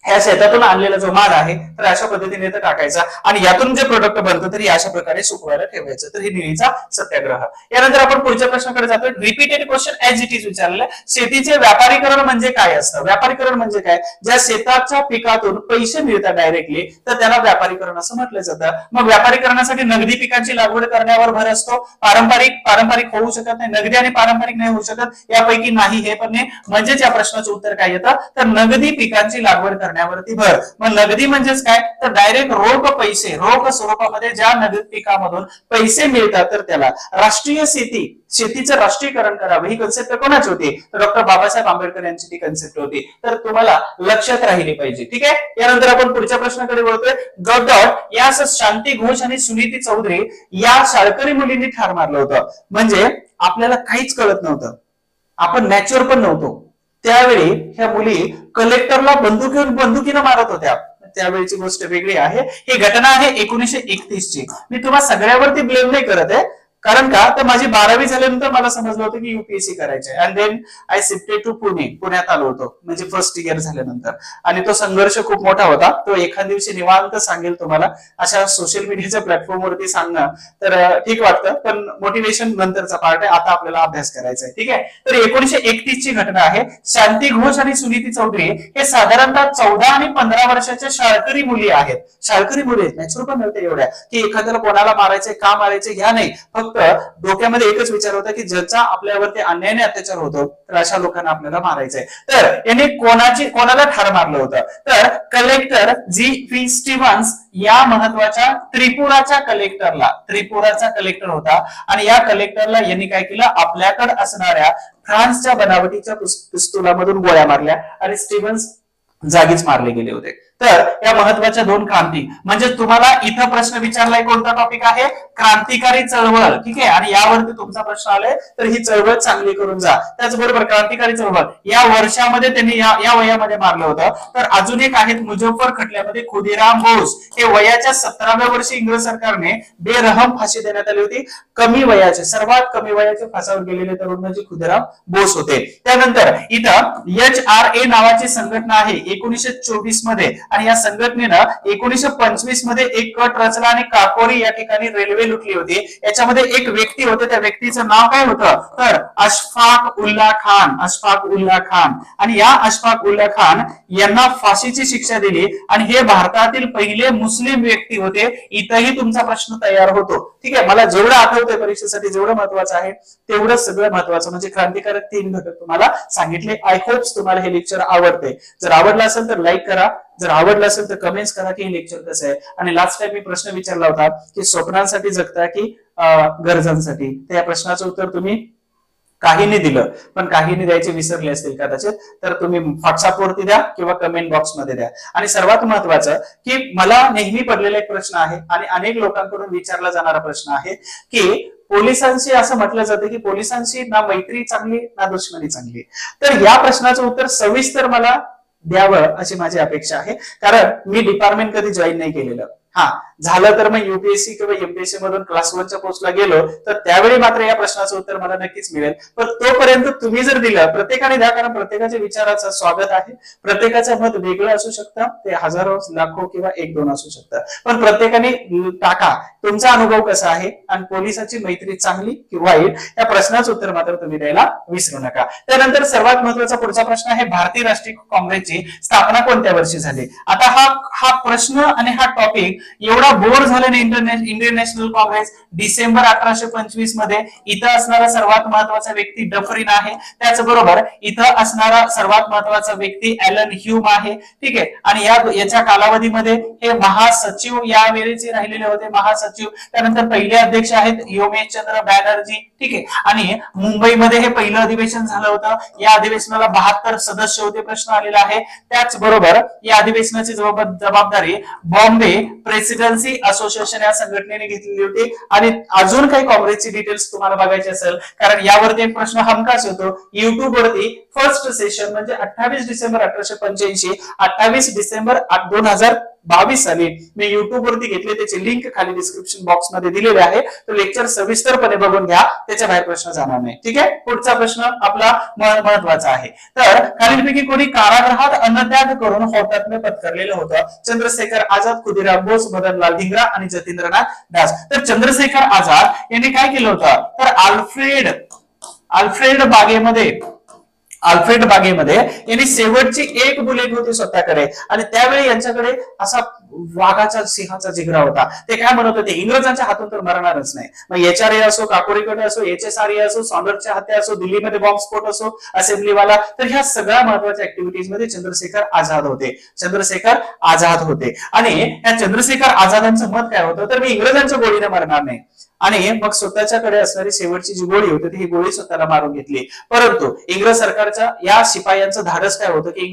ह्या शेतातून आणलेला जो माल आहे तर अशा पद्धतीने इथं टाकायचा आणि यातून जे प्रोडक्ट बनतं तर अशा प्रकारे सुकवायला ठेवायचं. तर हे निळीचा सत्याग्रह. यानंतर आपण पुढच्या प्रश्नाकडे जातोय. Repeated question as it is विचारलेलं. शेतीचे व्यापारीकरण म्हणजे काय असतं? व्यापारीकरण म्हणजे काय? ज्या शेताच्या पिकातून पैसे मिळतात डायरेक्टली तर त्याला व्यापारीकरण असं म्हटलं जातं. मग व्यापारीकरणासाठी नगदी पिकांची लागवड करण्यावर भर असतो. पारंपरिक होऊ शकत नाही. नगदी आणि पारंपरिक नाही होऊ शकत. यापैकी नाही हे पण नाही. म्हणजेच या प्रश्नाचं उत्तर काय येतं तर नगदी पिकांची लागवड करण्यावरती भर. मग नगदी म्हणजेच काय तर डायरेक्ट रोख पैसे, रोख स्वरूपामध्ये ज्या नगदी पिकामधून पैसे मिळतात तर त्याला राष्ट्रीय शेतीचं राष्ट्रीयकरण करावं ही कन्सेप्ट कोणाची होती? तर डॉक्टर बाबासाहेब आंबेडकर यांची ती कन्सेप्ट होती. तर तुम्हाला लक्षात राहिली पाहिजे. ठीक आहे. यानंतर आपण पुढच्या प्रश्नाकडे वळतोय. डॉट डॉट या शांती घोष आणि सुनीती चौधरी या शाळकरी मुलींनी ठार मारलं होतं. म्हणजे आपल्याला काहीच कळत नव्हतं, आपण मॅच्युअर पण नव्हतो. त्यावेळी ह्या मुली कलेक्टरला बंदुकीनं मारत होत्या. त्यावेळीची गोष्ट वेगळी आहे. ही घटना आहे 1931 ची. मी तुम्हाला सगळ्यावरती ब्लेम नाही करत आहे, कारण का तर माझी 12वी झाल्यानंतर मला समजलं होतं की युपीएससी करायचंय. And then I shifted to पुण्यात आलो होतो म्हणजे फर्स्ट इयर झाल्यानंतर. आणि तो संघर्ष खूप मोठा होता. तो एखाद दिवशी निवांत सांगेल तुम्हाला. अशा सोशल मीडियाच्या प्लॅटफॉर्मवरती सांगणं तर ठीक वाटतं, पण मोटिवेशन नंतरचा पार्ट आहे. आता आपल्याला अभ्यास करायचा आहे. ठीक आहे. तर 1931 ची घटना आहे. शांती घोष आणि सुनीती चौधरी हे साधारणतः 14 आणि 15 वर्षाच्या शाळकरी मुली आहेत. शाळकरी मुली आहेत, नॅचरल पण नव्हते एवढ्या की एखाद्याला कोणाला मारायचे का मारायचे ह्या नाही. फक्त डोक्यामध्ये एकच विचार होता की ज्याचा आपल्यावरती अन्यायाने अत्याचार होतो तर अशा लोकांना आपल्याला मारायचंय. तर यांनी कोणाला ठार मारलं होतं तर कलेक्टर G.P. स्टीव्हन्स या महत्वाच्या त्रिपुराचा कलेक्टर होता. आणि या कलेक्टरला यांनी काय केलं आपल्याकडे असणाऱ्या फ्रान्सच्या बनावटीच्या पिस्तुलामधून गोळ्या मारल्या आणि स्टीव्हन्स जागीच मारले गेले होते. तर या महत्वाच्या दोन क्रांती म्हणजे तुम्हाला इथं प्रश्न विचारलाय कोणता टॉपिक आहे क्रांतिकारी चळवळ ठीक आहे आणि यावरती तुमचा प्रश्न आलाय तर ही चळवळ चांगली करून जा. त्याचबरोबर क्रांतिकारी चळवळ या वर्षामध्ये त्यांनी या वयामध्ये मारलं होतं. तर अजून एक आहेत मुझफ्फर खटल्यामध्ये खुदीराम बोस हे वयाच्या 17व्या वर्षी इंग्रज सरकारने बेरहम फाशी देण्यात आली होती. कमी वयाचे सर्वात कमी वयाचे फासावर गेलेले तरुण म्हणजे खुदीराम बोस होते. त्यानंतर इथं HRA नावाची संघटना आहे 1924 मध्ये आणि या संघटनेनं 1925 मध्ये एक कट रचला आणि काकोरी या ठिकाणी रेल्वे लुटली होती. याच्यामध्ये एक व्यक्ती होते त्या व्यक्तीचं नाव काय होतं तर अशफाक उल्ला खान. अशफाक उल्ला खान आणि या अशफाक उल्ला खान यांना फाशीची शिक्षा दिली आणि हे भारतातील पहिले मुस्लिम व्यक्ती होते. इथंही तुमचा प्रश्न तयार होतो ठीक आहे. मला जेवढं आठवतंय परीक्षेसाठी जेवढं महत्वाचं आहे तेवढं सगळं महत्वाचं म्हणजे क्रांतिकारक 3 घटक तुम्हाला सांगितले. आय होप तुम्हाला हे लेक्चर आवडते. जर आवडलं असेल तर लाईक करा. जर आवडलं असेल तर कमेंट्स करा की हे लेक्चर कसं आहे. आणि लास्ट टाइम मी प्रश्न विचारला होता की स्वप्नांसाठी जगता की गरजांसाठी तर या प्रश्नाचं उत्तर तुम्ही काहींनी दिलं पण काहींनी द्यायचे विसरले असतील कदाचित तर तुम्ही व्हॉट्सअपवरती द्या किंवा कमेंट बॉक्समध्ये द्या. आणि सर्वात महत्वाचं की मला नेहमी पडलेला एक प्रश्न आहे आणि अनेक लोकांकडून विचारला जाणारा प्रश्न आहे की पोलिसांशी असं म्हटलं जातं की पोलिसांशी ना मैत्री चांगली ना दुश्मनी चांगली. तर या प्रश्नाचं उत्तर सविस्तर मला द्यावं अशी माझी अपेक्षा आहे कारण मी डिपार्टमेंट कधी जॉईन नाही केलेलं. हा झालं तर मग युपीएससी किंवा एमपीएससी मधून क्लास 1च्या पोस्टला गेलो तर त्यावेळी मात्र या प्रश्नाचं उत्तर मला नक्कीच मिळेल. पण तोपर्यंत तुम्ही जर दिलं प्रत्येकाने द्या कारण प्रत्येकाच्या विचाराचं स्वागत आहे. प्रत्येकाचं मत वेगळं असू शकतं ते हजारो लाखो किंवा 1-2 असू शकतं पण प्रत्येकाने टाका तुमचा अनुभव कसा आहे आणि पोलिसाची मैत्री चांगली की वाईट या प्रश्नाचं उत्तर मात्र तुम्ही द्यायला विसरू नका. त्यानंतर सर्वात महत्वाचा पुढचा प्रश्न आहे भारतीय राष्ट्रीय काँग्रेसची स्थापना कोणत्या वर्षी झाली. आता हा प्रश्न आणि हा टॉपिक एवढा बोर झाल्याने इंडियन नॅशनल काँग्रेस डिसेंबर 1825 मध्ये इथं असणारा सर्वात महत्वाचा व्यक्ती डफरीन आहे. त्याचबरोबर इथं असणारा सर्वात महत्वाचा व्यक्ती ॲलन ह्यूम आहे ठीक आहे. आणि याच्या कालावधीमध्ये हे महासचिव यावेळेचे राहिलेले होते महासचिव. त्यानंतर पहिले अध्यक्ष आहेत योमेश चंद्र बॅनर्जी ठीक आहे. आणि मुंबईमध्ये हे पहिलं अधिवेशन झालं होतं. या अधिवेशनाला 72 सदस्य होते. प्रश्न आलेला आहे. त्याचबरोबर या अधिवेशनाची जबाबदारी बॉम्बे प्रेसिडेन्सी असोसिएशन या संघटनेने घेतलेली होती. आणि अजून काही काँग्रेसची डिटेल्स तुम्हाला बघायची असेल कारण यावरती एक प्रश्न हमखास येतो युट्यूब वरती फर्स्ट सेशन म्हणजे 28 डिसेंबर 1885 28 डिसेंबर 2022 साली मी युट्यूब वरती घेतले त्याची लिंक खाली डिस्क्रिप्शन बॉक्स मध्ये दिलेली आहे. तो लेक्चर सविस्तरपणे बघून घ्या त्याच्या बाहेर प्रश्न जाणार नाही ठीक आहे. पुढचा प्रश्न आपला महत्वाचा आहे. तर खालीलपैकी कोणी कारागृहात अन्नत्याग करून हौतात्म्य पत्करलेलं होतं. चंद्रशेखर आझाद खुदीराम बोस मदनलाल धिंगरा आणि जतींद्रनाथ दास. तर चंद्रशेखर आझाद यांनी काय केलं होतं तर अल्फ्रेड बागेमध्ये यांनी शेवटची एक बुलेट होती स्वतःकडे आणि त्यावेळी यांच्याकडे असा वाघाचा सिंहाचा जिगरा होता. ते काय म्हणत होते इंग्रजांच्या हातून तर मरणारच नाही. मग HRA असो काकोरीकडे असो HSRA असो सॉन्डरच्या हत्या असो दिल्लीमध्ये बॉम्बस्फोट असो असेंब्लीवाला तर ह्या सगळ्या महत्वाच्या ऍक्टिव्हिटीज मध्ये चंद्रशेखर आझाद होते. आणि या चंद्रशेखर आझादांचं मत काय होतं तर मी इंग्रजांच्या गोळीने मरणार नाही आणि मग स्वतःच्याकडे असणारी शेवटची जी गोळी होती ही गोळी स्वतःला मारून घेतली. परंतु इंग्रज सरकारच्या या शिपायांचं धाडस काय होतं की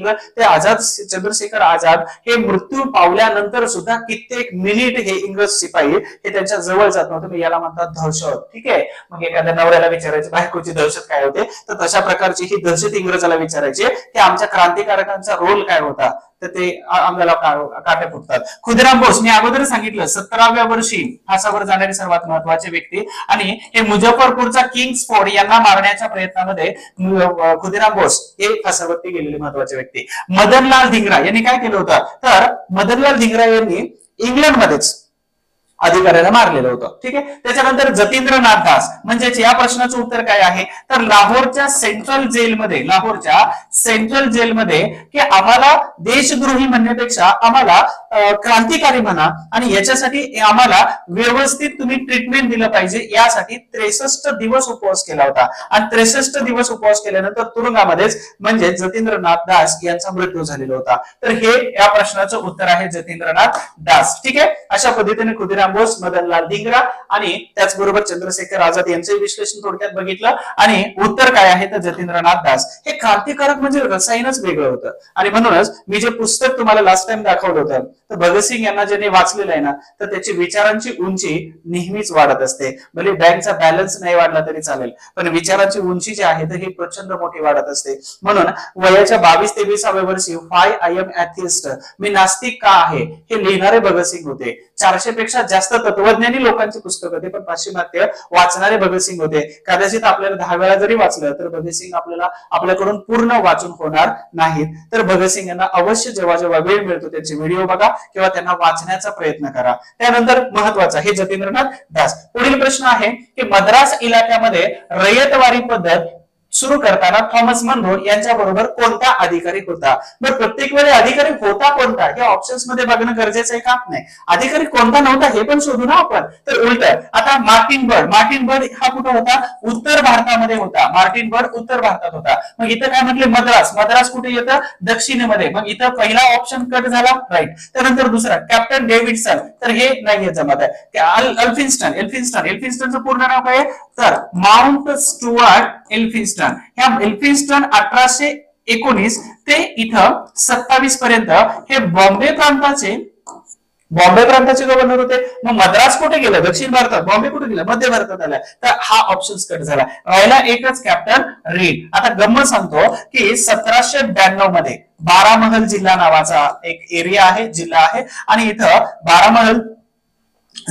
चंद्रशेखर आझाद हे मृत्यू पावल्यानंतर सुद्धा कित्येक मिनिट हे इंग्रज शिपाई हे त्यांच्या जवळ जात नव्हते. याला म्हणतात दहशत ठीक आहे. मग एखाद्या नवऱ्याला विचारायचे बायकोची दहशत काय होते तर तशा प्रकारची ही दहशत इंग्रजाला विचारायचे की आमच्या क्रांतिकारकांचा रोल काय होता तर ते आम्हाला काटे फुटतात. खुदीराम बोस मी अगोदर सांगितलं 17व्या वर्षी फासावर जाणारी सर्वात महत्वाचे व्यक्ती आणि हे मुझफ्फरपूरचा किंग्स फोर्ट यांना मारण्याच्या प्रयत्नामध्ये खुदीराम बोस हे फासावरती गेलेले महत्वाचे व्यक्ती. मदनलाल धिंगरा यांनी काय केलं होतं तर मदनलाल धिंगरा यांनी इंग्लंडमध्येच अधिकाऱ्याला मारलेलं होतं ठीक आहे. त्याच्यानंतर जतींद्रनाथ दास म्हणजेच या प्रश्नाचं उत्तर काय आहे तर लाहोरच्या सेंट्रल जेलमध्ये की आम्हाला देशद्रोही म्हणण्यापेक्षा आम्हाला क्रांतिकारी म्हणा आणि याच्यासाठी आम्हाला व्यवस्थित तुम्ही ट्रीटमेंट दिलं पाहिजे यासाठी 63 दिवस उपवास केला होता. आणि 63 दिवस उपवास केल्यानंतर तुरुंगामध्येच म्हणजे जतींद्रनाथ दास यांचा मृत्यू झालेला होता. तर हे या प्रश्नाचं उत्तर आहे जतींद्रनाथ दास ठीक आहे. अशा पद्धतीने खुदीराम नाथुराम बोस, मदनलाल धिंगरा आणि त्याचबरोबर चंद्रशेखर आझाद यांचे विश्लेषण थोडक्यात बघितलं. आणि उत्तर काय आहे तर जतींद्रनाथ दास. हे क्रांतिकारक म्हणजे रसायनच वेगळं होतं. आणि म्हणूनच मी जे पुस्तक तुम्हाला लास्ट टाइम दाखवलं होतं तर भगतसिंग यांना ज्याने वाचलेलं आहे ना तर त्याची विचारांची उंची नेहमीच वाढत असते. भले बँकचा बॅलन्स नाही वाढला तरी चालेल, पण विचारांची उंची जी आहे तर ही प्रचंड मोठी वाढत असते. म्हणून वयाच्या 22-23व्या वर्षी व्हाय आय एम एथिस्ट, मी नास्तिक का आहे, हे लिहिणारे भगतसिंग होते. 400 पेक्षा जास्त तत्वज्ञानी लोकांची पुस्तक होते, पण पाश्चिमात्य वाचणारे भगतसिंग होते. कदाचित आपल्याला 10 वेळा जरी वाचलं तर भगतसिंग आपल्याकडून पूर्ण वाचून होणार नाहीत. तर भगतसिंग यांना अवश्य जेव्हा जेव्हा वेळ मिळतो त्यांचे व्हिडिओ बघा किंवा त्यांना वाचण्याचा प्रयत्न करा. त्यानंतर महत्वाचा हे जतींद्रनाथ दास. पुढील प्रश्न आहे की मद्रास इलाक्यामध्ये रयतवारी पद्धत सुरू करताना थॉमस मनरो यांच्या बरोबर कोणता अधिकारी होता? बरं, प्रत्येक वेळी अधिकारी होता कोणता हे ऑप्शन्स मध्ये बघणं गरजेचं आहे का? नाही. अधिकारी कोणता नव्हता हे पण शोधू ना आपण. तर उलट आता मार्टिन बर्ड हा कुठे होता? उत्तर भारतामध्ये होता. मार्टिन बर्ड उत्तर भारतात होता. मग इथं काय म्हटले? मद्रास कुठे येतं? दक्षिणेमध्ये. मग इथं पहिला ऑप्शन कट झाला, राईट. त्यानंतर दुसरा कॅप्टन डेव्हिडसन, तर हे नाही जमत आहे. एल्फिन्स्टनचं पूर्ण नाव काय आहे? तर माउंट स्टुअर्ट एल्फिन्स्टन. ह्या एल्फिन्स्टन 1819 ते इथं 27 पर्यंत हे बॉम्बे प्रांताचे गव्हर्नर होते. मग मद्रास कुठे गेलं? दक्षिण भारतात. बॉम्बे कुठे गेलं? मध्य भारतात आला. तर हा ऑप्शन कट झाला. राहिला एकच कॅप्टन रीड. आता गंमत सांगतो की 1792 मध्ये बारामहल जिल्हा नावाचा एक एरिया आहे, जिल्हा आहे. आणि इथं बारामहल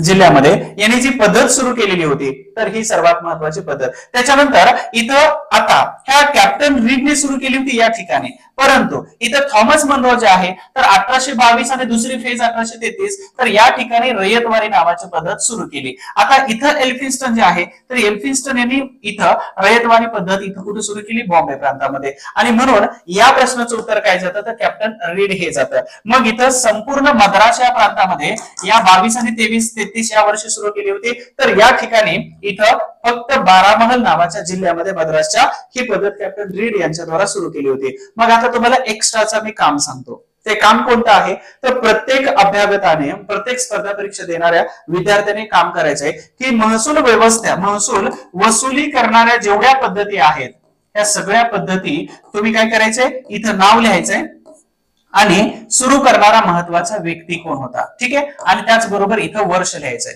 जिल्ह्यामध्ये यांनी जी पद्धत सुरू केलेली होती तर ही सर्वात महत्वाची पद्धत. त्याच्यानंतर इथं आता ह्या कॅप्टन रीडने सुरू केली होती या ठिकाणी. परंतु इथं थॉमस मनरो जे आहे तर 1822 आणि दुसरी फेज 1833, तर या ठिकाणी रयतवारी नावाची पद्धत सुरू केली. आता इथं एल्फिन्स्टन जे आहे तर एल्फिन्स्टन यांनी इथं रयतवारी पद्धत इथं कुठे सुरू केली? बॉम्बे प्रांतामध्ये. आणि म्हणून या प्रश्नाचं उत्तर काय जातं तर कॅप्टन रीड हे जातं. मग इथं संपूर्ण मद्रास या प्रांतामध्ये या 22 आणि 23-33 या वर्षी सुरू केली होती. तर या ठिकाणी इथं फक्त बारामहल नावाच्या जिल्ह्यामध्ये मद्रासच्या ही पद्धत कॅप्टन रीड यांच्याद्वारा सुरू केली होती. मग आता तुम्हाला एक्स्ट्राचा मी काम सांगतो. ते काम कोणतं आहे तर प्रत्येक अभ्यागताने, प्रत्येक स्पर्धा परीक्षा देणाऱ्या विद्यार्थ्याने काम करायचंय की महसूल वसुली करणाऱ्या जेवढ्या पद्धती आहेत त्या सगळ्या पद्धती तुम्ही काय करायचंय इथं नाव लिहायचंय आणि सुरू करणारा महत्वाचा व्यक्ती कोण होता, ठीक आहे. आणि त्याचबरोबर इथं वर्ष लिहायचंय.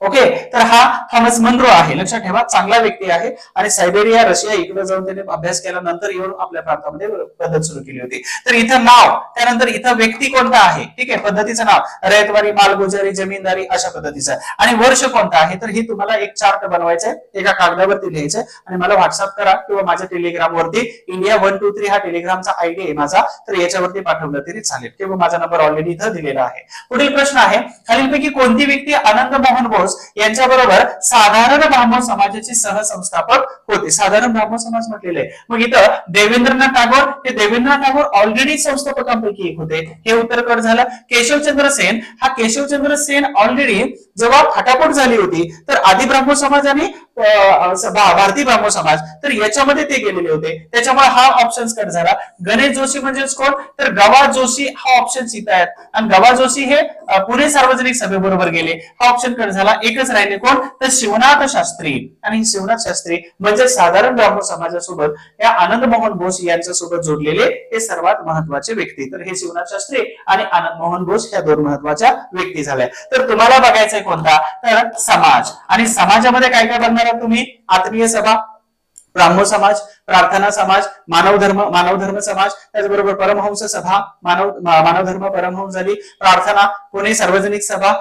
ओके, तर हा थॉमस मनरो आहे. लक्षात ठेवा, चांगला व्यक्ती आहे. आणि सायबेरिया, रशिया इकडे जाऊन त्याने अभ्यास केल्यानंतर येऊन आपल्या प्रांतामध्ये पद्धत सुरू केली होती. तर इथं नाव, त्यानंतर इथं व्यक्ती कोणता आहे, ठीक आहे, पद्धतीचं नाव रयतवारी, मालगुजारी, जमीनदारी अशा पद्धतीचं. आणि वर्ष कोणतं आहे तर ही तुम्हाला एक चार्ट बनवायचा आहे, एका कागदावरती लिहायचंय आणि मला व्हॉट्सअप करा किंवा माझ्या टेलिग्राम वरती इंडिया 123 हा टेलिग्रामचा आयडी आहे माझा, तर याच्यावरती पाठवलं तरी चालेल किंवा माझा नंबर ऑलरेडी इथं दिलेला आहे. पुढील प्रश्न आहे, खालीलपैकी कोणती व्यक्ती आनंद मोहन बोस यांच्याबरोबर साधारण ब्राह्मण समाजाचे सहसंस्थापक होते? साधारण ब्राह्मण समाज म्हटलेले आहे. मग इथं देवेंद्रनाथ टागोर ऑलरेडी संस्थापकांपैकी एक होते, हे उत्तर कट झालं. केशवचंद्र सेन ऑलरेडी जेव्हा फाटाफूट झाली होती तर आदि ब्राह्मण समाज आणि भारतीय ब्राह्मण समाज तर याच्यामध्ये ते गेलेले होते, त्याच्यामुळे हा ऑप्शन कट झाला. गणेश जोशी म्हणजे कोण तर गवा जोशी हा ऑप्शन इथं आहे. आणि गवा जोशी हे पुणे सार्वजनिक सभेबरोबर गेले, हा ऑप्शन कट झाला. एकच राहिले कोण तर शिवनाथ शास्त्री. आणि शिवनाथ शास्त्री म्हणजे साधारण ब्राह्मण समाजासोबत या आनंद मोहन बोस यांच्या सोबत जोडलेले हे सर्वात महत्वाचे व्यक्ती. तर हे शिवनाथ शास्त्री आणि आनंद मोहन बोस या दोन महत्वाच्या व्यक्ती झाल्या. तर तुम्हाला बघायचंय कोणता तर समाज. आणि समाजामध्ये काय काय बघणार आहात तुम्ही? आत्मीय सभा, ब्राह्मण समाज, प्रार्थना समाज, मानव धर्म समाज, त्याचबरोबर परमहंस सभा, मानव धर्म परमहंस झाली, प्रार्थना, पुणे सार्वजनिक सभा,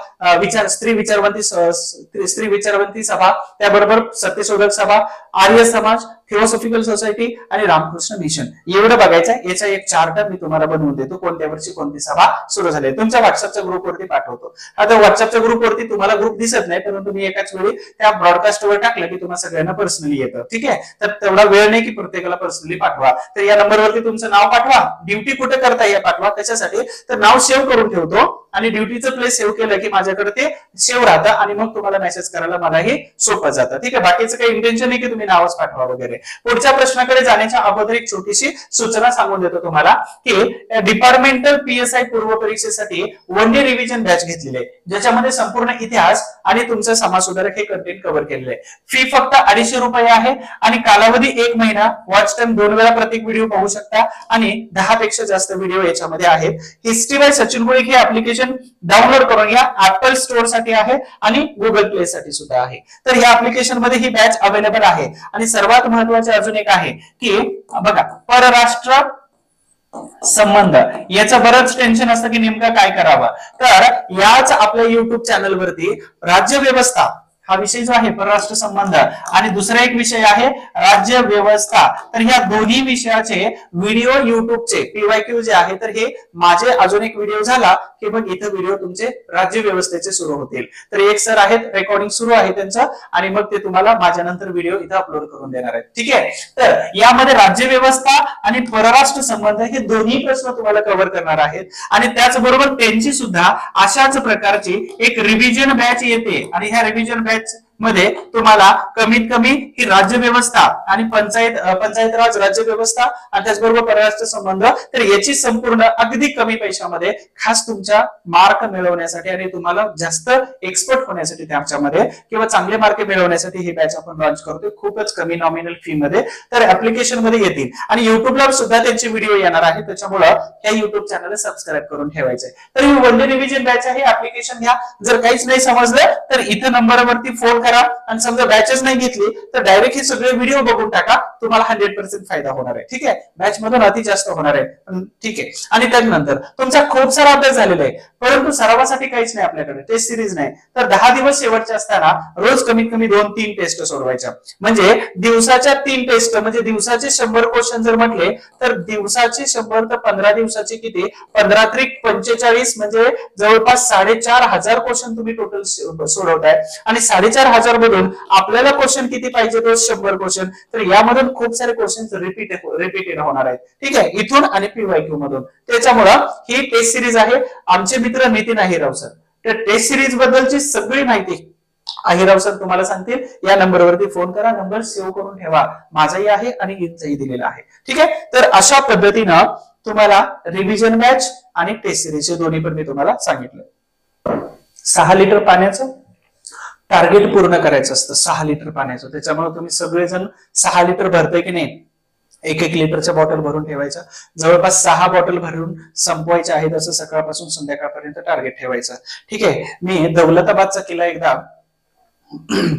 स्त्री विचारवंती सभा, त्याबरोबर सत्यशोधक सभा, आर्य समाज, थिओसॉफिकल सोसायटी आणि रामकृष्ण मिशन. एवढं बघायचं. याचा एक चार्ट मी तुम्हाला बनवून देतो, कोणत्या वर्षी कोणती सभा सुरू झाली. तुमच्या व्हॉट्सअपच्या ग्रुपवरती पाठवतो. आता व्हॉट्सअपच्या ग्रुपवरती तुम्हाला ग्रुप दिसत नाही, परंतु मी एकाच वेळी त्या ब्रॉडकास्टवर टाकलं की तुम्हाला सगळ्यांना पर्सनली येतं, ठीक आहे. तर तेवढा वेळ नाही की प्रत्येकाला पर्सनली पाठवा. तर या नंबरवरती तुमचं नाव पाठवा, ड्युटी कुठे करता हे पाठवा. कशासाठी तर नाव सेव्ह करून ठेवतो आणि ड्युटीचं प्लेस सेव्ह केलं की माझ्याकडे ते सेव्ह राहतं आणि मग तुम्हाला मेसेज करायला मलाही सोपं जातं. ठीक आहे, बाकीचं काही इंटेन्शन नाही की तुम्ही नावच पाठवा वगैरे. पुढच्या प्रश्नाकडे जाण्याच्या अगोदर एक छोटीशी सूचना सांगून देतो तुम्हाला की डिपार्टमेंटल PSI पूर्व परीक्षेसाठी वन डे रिव्हिजन बॅच घेतलेली आहे, ज्याच्यामध्ये संपूर्ण इतिहास आणि तुमचं समाज सुधारक हे कंटेंट कव्हर केलेलं आहे. फी फक्त 250 रुपये आहे आणि कालावधी 1 महिना. वॉच टाइम 2 वेळा प्रत्येक व्हिडिओ पाहू शकता आणि 10 पेक्षा जास्त व्हिडिओ याच्यामध्ये आहेत. हिस्ट्री बाय सचिन गोळीक हे ऍप्लिकेशन डाउनलोड करून घ्या. ऍपल स्टोअर साठी आहे आणि गुगल प्ले साठी सुद्धा आहे. तर या ऍप्लिकेशन मध्ये ही बॅच अवेलेबल आहे. आणि सर्वात महत्त्वाचे अजून एक आहे की बघा, परराष्ट्र संबंध याचं बरंच टेन्शन असतं की नेमकं काय करावं. तर याच आपल्या युट्यूब चॅनलवरती राज्य व्यवस्था हा विषय जो आहे परराष्ट्र संबंध आणि दुसरा एक विषय आहे राज्य व्यवस्था, तर ह्या दोन्ही विषयाचे व्हिडिओ युट्यूबचे PYQ जे आहे तर हे माझे अजून एक व्हिडिओ झाला की मग इथं व्हिडिओ तुमचे राज्य व्यवस्थेचे सुरू होतील. तर एक सर आहेत, रेकॉर्डिंग सुरू आहे त्यांचं आणि मग ते तुम्हाला माझ्या नंतर व्हिडिओ इथं अपलोड करून देणार आहेत. ठीक आहे, तर यामध्ये राज्य व्यवस्था आणि परराष्ट्र संबंध हे दोन्ही प्रश्न तुम्हाला कव्हर करणार आहेत आणि त्याचबरोबर त्यांची सुद्धा अशाच प्रकारची एक रिव्हिजन बॅच येते आणि ह्या रिव्हिजन बॅच मध्ये तुम्हाला कमीत कमी ही राज्य व्यवस्था आणि पंचायत राज राज्य व्यवस्था आणि त्याचबरोबर परराष्ट्र संबंध तर याची संपूर्ण अगदी कमी पैशामध्ये खास तुमच्या मार्क मिळवण्यासाठी आणि तुम्हाला जास्त एक्सपर्ट होण्यासाठी त्याच्यामध्ये किंवा चांगले मार्क मिळवण्यासाठी ही बॅच आपण लॉन्च करतोय खूपच कमी नॉमिनल फी मध्ये. तर ऍप्लिकेशन मध्ये येतील आणि युट्यूबला सुद्धा त्यांचे व्हिडिओ येणार आहे, त्याच्यामुळे या युट्यूब चॅनलला सबस्क्राईब करून ठेवायचंय. तर ही वन डे रिव्हिजन बॅच आहे, ऍप्लिकेशन घ्या. जर काहीच नाही समजलं तर इथं नंबरवरती फोन करा आणि समजा बॅचेस नाही घेतली तर डायरेक्ट हे सगळे व्हिडिओ बघून टाका, तुम्हाला 100% फायदा होणार आहे. ठीक आहे, बॅच मधून अति जास्त होणार आहे. ठीक आहे, आणि त्यानंतर तुमचा खूप सारा अभ्यास झालेला आहे परंतु सरावासाठी काहीच नाही आपल्याकडे, टेस्ट सिरीज नाही. तर 10 दिवस शेवटचे असताना रोज कमीत कमी 2-3 टेस्ट सोडवायच्या, म्हणजे दिवसाच्या 3 टेस्ट, म्हणजे दिवसाचे 100 क्वेश्चन जर म्हटले तर दिवसाचे 100 तर 15 दिवसाचे किती, 15×45 म्हणजे जवळपास 4500 क्वेश्चन तुम्ही टोटल सोडवताय आणि 4500 मधून आपल्याला क्वेश्चन किती पाहिजे, तो 100 क्वेश्चन. तर यामधून खूप सारे क्वेश्चन रिपीटेड होणार आहेत. ठीक आहे, इथून आणि PYQ मधून. त्याच्यामुळं ही टेस्ट सिरीज आहे. आमचे मित्र नितीन अहिराव सर तर टेस्ट सिरीज बद्दलची सगळी माहिती अहिराव सर तुम्हाला सांगतील. या नंबरवरती फोन करा, नंबर सेव्ह करून ठेवा, माझाही आहे आणि इथंही दिलेला आहे. ठीक आहे, तर अशा पद्धतीनं तुम्हाला रिव्हिजन बॅच आणि टेस्ट सिरीज हे दोन्ही पण मी तुम्हाला सांगितलं. 6 लिटर पाण्याचं टार्गेट पूर्ण करायचं असतं, 6 लिटर पाण्याचं. त्याच्यामुळे तुम्ही सगळेजण 6 लिटर भरताय की नाही, 1-1 लिटरच्या बॉटल भरून ठेवायचं. जवळपास 6 बॉटल भरून संपवायच्या आहेत असं सकाळपासून संध्याकाळपर्यंत टार्गेट ठेवायचं. ठीक आहे, मी दौलताबादचा किल्ला एकदा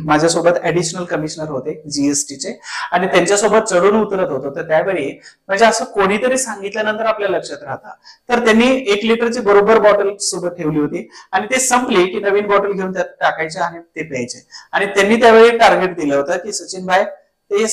माझ्यासोबत ऍडिशनल कमिशनर होते GSTचे आणि त्यांच्यासोबत चढून उतरत होतो. तर त्यावेळी म्हणजे असं कोणीतरी सांगितल्यानंतर आपल्या लक्षात राहतं. तर त्यांनी 1 लिटरची बरोबर बॉटल सोबत ठेवली होती आणि ते संपली की नवीन बॉटल घेऊन त्यात टाकायचे आणि ते प्यायचे. आणि त्यांनी त्यावेळी टार्गेट दिलं होतं की सचिन भाई ते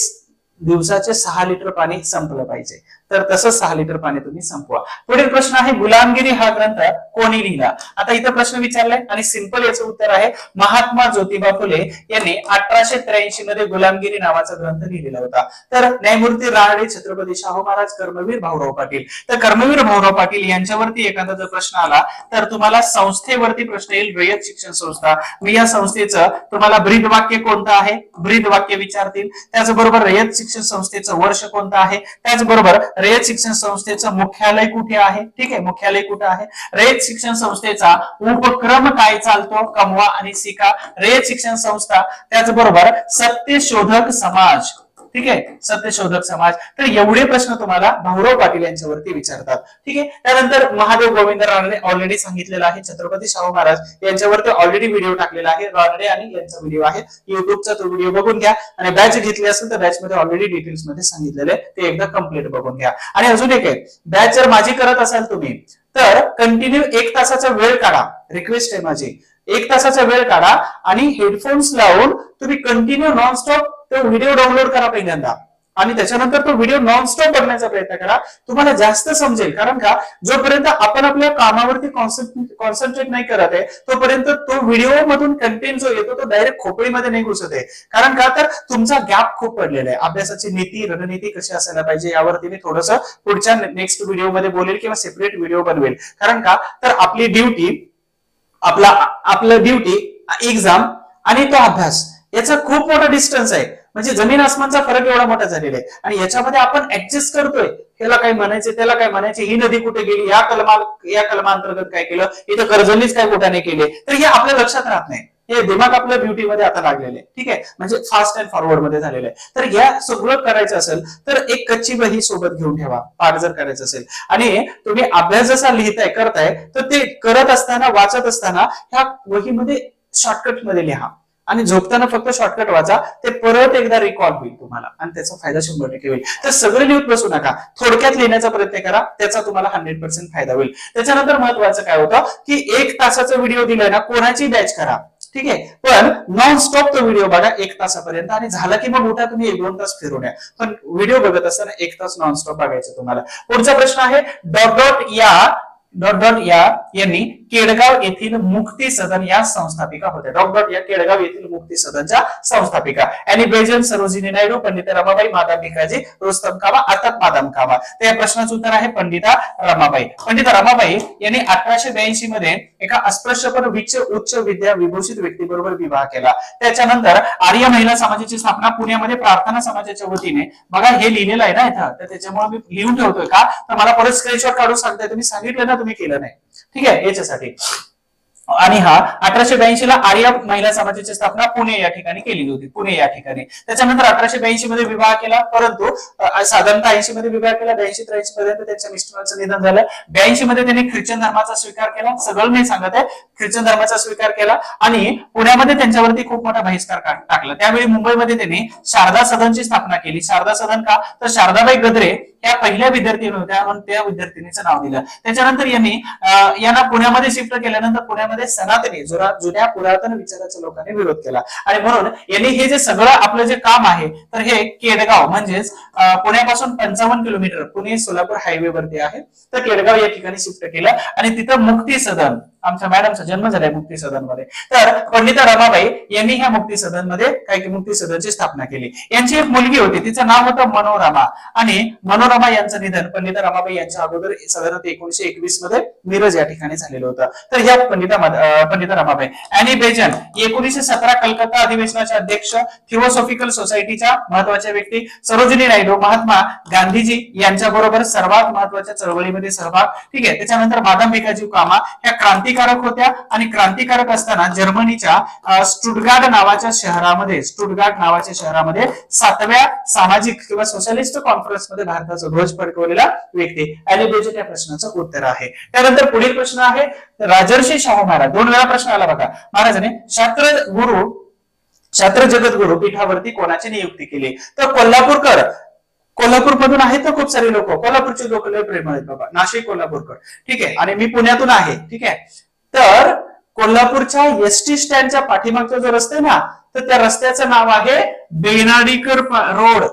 दिवसाचे 6 लिटर पाणी संपलं पाहिजे. तर तसं 6 लिटर पाणी तुम्ही संपवा. पुढील प्रश्न आहे, गुलामगिरी हा ग्रंथ कोणी लिहिला. आता इथं प्रश्न विचारलाय आणि सिंपल याचं उत्तर आहे महात्मा ज्योतिबा फुले यांनी 1883 मध्ये गुलामगिरी नावाचा ग्रंथ लिहिलेला होता. तर न्यायमूर्ती रानडे, छत्रपती शाहू महाराज, कर्मवीर भाऊराव पाटील. तर कर्मवीर भाऊराव पाटील यांच्यावरती एखादा जर प्रश्न आला तर तुम्हाला संस्थेवरती प्रश्न येईल, रयत शिक्षण संस्था. मी या संस्थेचं तुम्हाला ब्रीद वाक्य कोणतं आहे, ब्रीद वाक्य विचारतील. त्याचबरोबर रयत शिक्षण संस्थेचं वर्ष कोणतं आहे, त्याचबरोबर रयत शिक्षण संस्थेचं मुख्यालय कुठे आहे. ठीक आहे, मुख्यालय कुठे आहे, रयत शिक्षण संस्थेचा उपक्रम काय चालतो, कमवा आणि शिका, रयत शिक्षण संस्था. त्याचबरोबर सत्यशोधक समाज. ठीक आहे, सत्यशोधक समाज. तर एवढे प्रश्न तुम्हाला भाऊराव पाटील यांच्यावरती विचारतात. ठीक आहे, त्यानंतर महादेव गोविंद रानडे ऑलरेडी सांगितलेलं आहे. छत्रपती शाहू महाराज यांच्यावरती ऑलरेडी व्हिडिओ टाकलेला आहे, रानडे आणि यांचा व्हिडिओ आहे युट्यूबचा, तो व्हिडिओ बघून घ्या. आणि बॅच घेतली असेल तर बॅच मध्ये ऑलरेडी डिटेल्स मध्ये सांगितलेले ते एकदा कम्प्लीट बघून घ्या. आणि अजून एक आहे, बॅच जर माझी करत असाल तुम्ही तर कंटिन्यू 1 तासाचा वेळ काढा. रिक्वेस्ट आहे माझी, 1 तासाचा वेळ काढा आणि हेडफोन्स लावून तुम्ही कंटिन्यू नॉनस्टॉप तो व्हिडिओ डाउनलोड करा पहिल्यांदा. आणि त्याच्यानंतर तो व्हिडिओ नॉनस्टॉप बघण्याचा प्रयत्न करा. तुम्हाला जास्त समजेल. कारण का, जोपर्यंत आपण आपल्या कामावरती कॉन्सन्ट्रेट नाही करत आहे तोपर्यंत तो व्हिडिओ मधून कंटेंट जो येतो तो डायरेक्ट खोपडीमध्ये नाही घुसत आहे. कारण का, तर तुमचा गॅप खूप पडलेला आहे. अभ्यासाची नीती रणनीती कशी असायला पाहिजे यावरती मी थोडंसं पुढच्या नेक्स्ट व्हिडिओमध्ये बोलेल किंवा सेपरेट व्हिडिओ बनवेल. कारण का, तर आपली ड्युटी आपलं ड्युटी एक्झाम आणि तो अभ्यास याचा खूप मोठा डिस्टन्स आहे. म्हणजे जमीन आसमानचा फरक एवढा मोठा झालेला आहे. आणि याच्यामध्ये आपण ऍडजस्ट करतोय. ह्याला काय म्हणायचे त्याला काय म्हणायचे, ही नदी कुठे गेली, या कलमांतर्गत काय केलं, इथं कर्जनीच काय कुठाने केले, तर हे आपल्या लक्षात राहत नाही. हे दिमाग आपल्या ब्युटीमध्ये आता लागलेले आहे. ठीक आहे, म्हणजे फास्ट अँड फॉरवर्ड मध्ये झालेलं आहे. तर या सगळं करायचं असेल तर एक कच्ची वही सोबत घेऊन ठेवा, पाठ जर करायचं असेल. आणि तुम्ही अभ्यास जसा लिहिताय करताय तर ते करत असताना वाचत असताना ह्या वहीमध्ये शॉर्टकट मध्ये लिहा आणि झोपताना फक्त शॉर्टकट वाचा. ते परत एकदा रिकॉल होईल तुम्हाला आणि त्याचा फायदा 100% होईल. तर सगळं लिहून बसू नका, थोडक्यात लिहिण्याचा प्रयत्न करा, त्याचा तुम्हाला 100% फायदा होईल. त्याच्यानंतर महत्वाचं काय होतं की 1 तासाचा व्हिडिओ दिलाय ना, कोणाची बॅच करा. ठीक आहे, पण नॉन स्टॉप तो व्हिडिओ बघा 1 तासापर्यंत. आणि झाला की मग उठा तुम्ही 1-2 तास फिरून या. पण व्हिडिओ बघत असताना 1 तास नॉन स्टॉप बघायचं तुम्हाला. पुढचा प्रश्न आहे यांनी केडगाव येथील मुक्ती सदन या संस्थापिका होत्या. या केडगाव येथील मुक्ती सदनच्या संस्थापिका अॅनी बेजंत, सरोजिनी नायडू, पंडिता रमाबाई, मादाम भिकाजी, रुस्तम कामा, आताप मादाम कामा. तर या प्रश्नाचं उत्तर आहे पंडिता रमाबाई. पंडिता रमाबाई यांनी 1882 मध्ये एका अस्पृश्य पण उच्च विद्या विभूषित व्यक्तीबरोबर विवाह केला. त्याच्यानंतर आर्य महिला समाजाची स्थापना पुण्यामध्ये प्रार्थना समाजाच्या वतीने. बघा हे लिहिलेलं आहे ना इथं, तर त्याच्यामुळे मी लिहून ठेवतोय का, तर मला परत स्क्रीनशॉट काढून सांगताय. तुम्ही सांगितलं ना, तुम्ही केलं नाही. ठीक आहे, याच्यासाठी. आणि हा 1882 ला आर्य महिला समाजाची स्थापना पुणे या ठिकाणी केलेली होती. पुणे या ठिकाणी. त्याच्यानंतर 1882 मध्ये विवाह केला, परंतु साधारणतः 80 मध्ये विवाह केला. 82-83 पर्यंत त्यांच्या मिस्टरांचं निधन झालं. 82 मध्ये त्यांनी ख्रिश्चन धर्माचा स्वीकार केला. सगळं मी सांगत आहे, ख्रिश्चन धर्माचा स्वीकार केला. आणि पुण्यामध्ये त्यांच्यावरती खूप मोठा बहिष्कार टाकला. त्यावेळी मुंबईमध्ये त्यांनी शारदा सदनची स्थापना केली. शारदा सदन का, तर शारदाबाई गद्रे त्या पहिल्या विद्यार्थिनी होत्या म्हणून त्या विद्यार्थिनीचं नाव दिलं. त्याच्यानंतर यांना पुण्यामध्ये शिफ्ट केल्यानंतर पुण्यामध्ये सनातनी जुन्या पुरातन विचाराच्या लोकांनी विरोध केला. आणि म्हणून यांनी हे जे सगळं आपलं जे काम आहे तर हे केडगाव म्हणजेच पुण्यापासून 55 किलोमीटर पुणे सोलापूर हायवे वरती आहे. तर केडगाव या ठिकाणी शिफ्ट केलं आणि तिथं मुक्ती सदन, आमच्या मॅडमचा जन्म झालाय मुक्ती सदन मध्ये. तर पंडिता रमाबाई यांनी ह्या मुक्ती सदन मध्ये मुक्ती सदनची स्थापना केली. यांची एक मुलगी होती, तिचं नाव होतं मनोरमा. आणि मनोरमा यांचं निधन पंडिता रमाबाई यांच्या अगोदर साधारणतः 1921 मध्ये मिरज या ठिकाणी झालेलं होतं. तर ह्या पंडिता रमाबाई. अॅनी बेजंत 1917 कलकत्ता अधिवेशनाचे अध्यक्ष, थिओसॉफिकल सोसायटीच्या महत्वाच्या व्यक्ती. सरोजिनी नायडू महात्मा गांधीजी यांच्या बरोबर सर्वात महत्वाच्या चळवळीमध्ये सहभाग. ठीक आहे. त्याच्यानंतर मादाम भिकाजी कामा ह्या क्रांतिकारक होत्या आणि क्रांतिकारक असताना जर्मनीच्या स्टुटगार्ट नावाच्या शहरामध्ये 7व्या सामाजिक किंवा सोशलिस्ट कॉन्फरन्स मध्ये भारताचा ध्वज फडकवलेला व्यक्ती. अॅनी बेजंत या प्रश्नाचं उत्तर आहे. त्यानंतर पुढील प्रश्न आहे राजर्षी शाहू महाराज. 2 वेळा प्रश्न आला बघा. महाराजांनी शास्त्र जगद्गुरु पीठावरती कोणाची नियुक्ती केली? तर कोल्हापूर मधून आहेत तर खूप सारे लोक. कोल्हापूरचे लोक लय प्रेम आहेत बाबा. नाशिक कोल्हापूरकर. ठीक आहे. आणि मी पुण्यातून आहे. ठीक आहे. तर कोल्हापूरच्या एसटी स्टँडच्या पाठीमागचा जो रस्ता आहे ना, तर त्या रस्त्याचं नाव आहे बेनाडीकर रोड.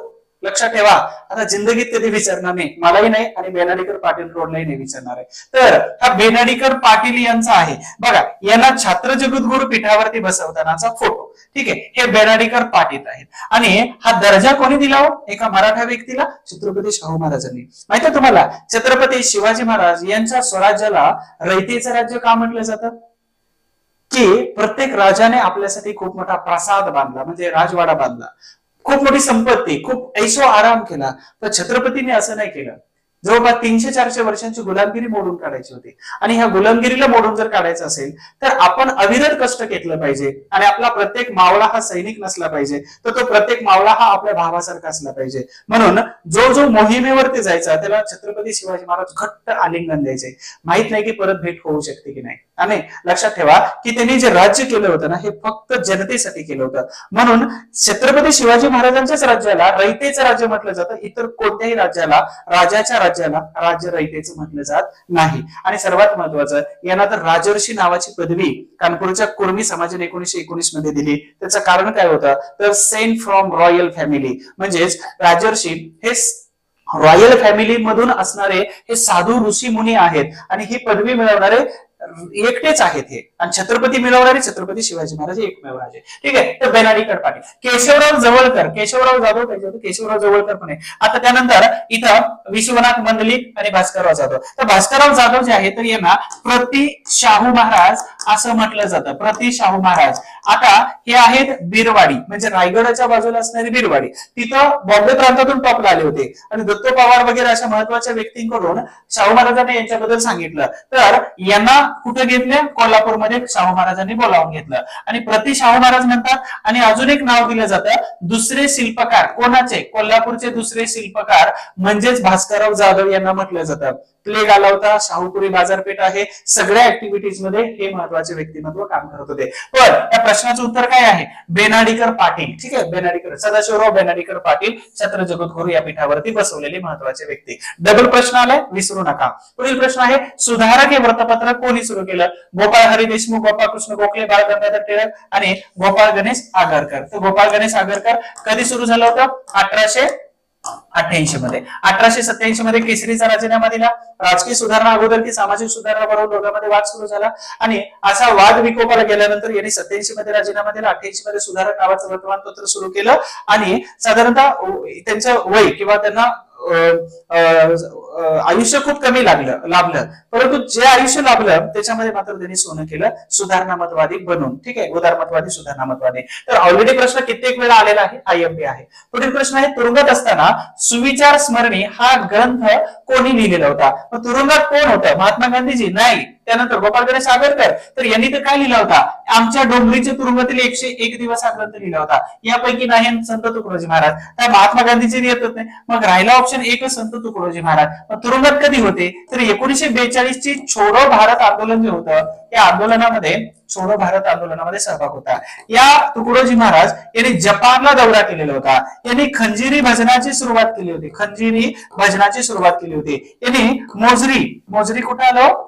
लक्षात ठेवा. आता जिंदगीत कधी विचारणार नाही, मलाही नाही आणि बेनाडीकर पाटील रोडलाही नाही विचारणार आहे. तर हा बेनाडीकर पाटील यांचा आहे बघा. यांना छात्र जगद्गुरु पीठावरती बसवतानाचा फोटो. ठीक आहे. हे बेनाडीकर पाटील आहेत. आणि हा दर्जा कोणी दिला हो? एका मराठा व्यक्तीला, छत्रपती शाहू महाराजांनी. माहिती आहे तुम्हाला, छत्रपती शिवाजी महाराज यांच्या स्वराज्याला रयतेचं राज्य का म्हटलं जातं? की प्रत्येक राजाने आपल्यासाठी खूप मोठा प्रासाद बांधला, म्हणजे राजवाडा बांधला, खूप मोठी संपत्ती, खूप ऐशो आराम केला. तर छत्रपतींनी असं नाही केलं. जवळपास 300-400 वर्षांची गुलामगिरी मोडून काढायची होती. आणि ह्या गुलामगिरीला मोडून जर काढायचं असेल तर आपण अविरत कष्ट घेतलं पाहिजे. आणि आपला प्रत्येक मावळा हा सैनिक नसला पाहिजे, तर तो प्रत्येक मावळा हा आपल्या भावासारखा असला पाहिजे. म्हणून जो मोहिमेवरती जायचा त्याला छत्रपती शिवाजी महाराज घट्ट आलिंगन द्यायचे. माहित नाही की परत भेट होऊ शकते की नाही. आणि लक्षात ठेवा की त्यांनी जे राज्य केलं होतं ना, हे फक्त जनतेसाठी केलं होतं. म्हणून छत्रपती शिवाजी महाराजांच्याच राज्याला रयतेचं राज्य म्हटलं जातं. इतर कोणत्याही राज्याला राजाच्या राज्याला राज्यरहितेचं म्हटलं जात नाही. आणि सर्वात महत्वाचं, यांना तर राजर्षी नावाची पदवी कानपूरच्या कुर्मी समाजाने 1919 मध्ये दिली. त्याचं कारण काय होतं, तर सेंट फ्रॉम रॉयल फॅमिली, म्हणजेच राजर्षी हे रॉयल फॅमिली मधून असणारे हे साधू ऋषी मुनी आहेत आणि ही पदवी मिळवणारे एकटेच आहेत हे. आणि छत्रपती मिळवणारे छत्रपती शिवाजी महाराज एकमेव राजे. ठीक आहे. तर बेनाडीकर पाटील, केशवराव जवळकर, केशवराव जाधव पाहिजे होते, केशवराव जवळकर पण आहे. आता त्यानंतर इथं विश्वनाथ मंडलिक आणि भास्करराव जाधव. तर भास्करराव जाधव जे आहे तर यांना प्रति शाहू महाराज असं म्हटलं जातं, प्रति शाहू महाराज. आता हे आहेत बिरवाडी, म्हणजे रायगडाच्या बाजूला असणारी बिरवाडी. तिथं बॉम्बे प्रांतातून टॉपला आले होते आणि दत्तो पवार वगैरे अशा महत्वाच्या व्यक्तींकडून शाहू महाराजांनी यांच्याबद्दल सांगितलं. तर यांना कुठे घेतले, कोल्हापूरमध्ये शाहू महाराजांनी बोलावून घेतलं आणि प्रति शाहू महाराज म्हणतात. आणि अजून एक नाव दिलं जातं, दुसरे शिल्पकार. कोणाचे, कोल्हापूरचे दुसरे शिल्पकार म्हणजेच भास्करराव जाधव यांना म्हटलं जातं. प्लेग आला होता, शाहूपुरी बाजारपेठ आहे, सगळ्या ऍक्टिव्हिटीज मध्ये हे महत्वाचे व्यक्तिमत्व काम करत होते. पण त्या प्रश्नाचं उत्तर काय आहे, बेनाडीकर पाटील. ठीक आहे, बेनाडीकर, सदाशिवराव बेनाडीकर पाटील, छत्र जगद्गुरू या पीठावरती बसवलेले महत्वाचे व्यक्ती. डबल प्रश्न आलाय, विसरू नका. पुढील प्रश्न आहे, सुधारक हे वृत्तपत्र कोणी सुरू केलं, गोपाळ हरी देशमुख, गोपाळकृष्ण गोखले, बाळ गंगाधर टिळक आणि गोपाळ गणेश आगरकर. तर गोपाळ गणेश आगरकर कधी सुरू झालं होतं, 1888 मध्ये. 1887 मध्ये केसरीचा राजीनामा दिला. राजकीय सुधारणा अगोदर की सामाजिक सुधारणा बरोबर दोघांमध्ये वाद सुरू झाला आणि असा वाद विकोपाला गेल्यानंतर यांनी 87 मध्ये राजीनामा दिला. 88 मध्ये सुधारक नावाचं वर्तमानपत्र सुरू केलं आणि साधारणतः त्यांचं वय किंवा त्यांना आयुष्य खूप कमी लाभलं, परंतु जे आयुष्य लाभलं त्याच्यामध्ये मात्र त्यांनी सोनं केलं, सुधारणा मतवादी बनून. ठीक आहे, उदारमतवादी, सुधारणा मतवादी. तर ऑलरेडी प्रश्न कित्येक वेळा आलेला आहे, आयएमपी आहे. पुढील प्रश्न आहे, तुरुंगात असताना सुविचार स्मरणी हा ग्रंथ कोणी लिहिलेला होता. मग तुरुंगात कोण होतं, महात्मा गांधीजी? नाही. त्यानंतर गोपाळ गणेश आगरकर. तर यांनी तर काय लिहिला होता, आमच्या डोंगरीच्या तुरुंगातील 101 दिवस हा ग्रंथ लिहिला होता. यापैकी नाही संत तुकडोजी महाराज. तर महात्मा गांधीजी येतच नाही, मग राहिला ऑप्शन एक, संत तुकडोजी महाराज. मग तुरुंगात कधी होते, तर 1942 ची छोडो भारत आंदोलन जे होतं, त्या आंदोलनामध्ये, छोडो भारत आंदोलनामध्ये सहभाग होता. या तुकडोजी महाराज यांनी जपानला दौरा केलेला होता. यांनी खंजिरी भजनाची सुरुवात केली होती, खंजिरी भजनाची सुरुवात केली होती. यांनी मोजरी कुठे आलो,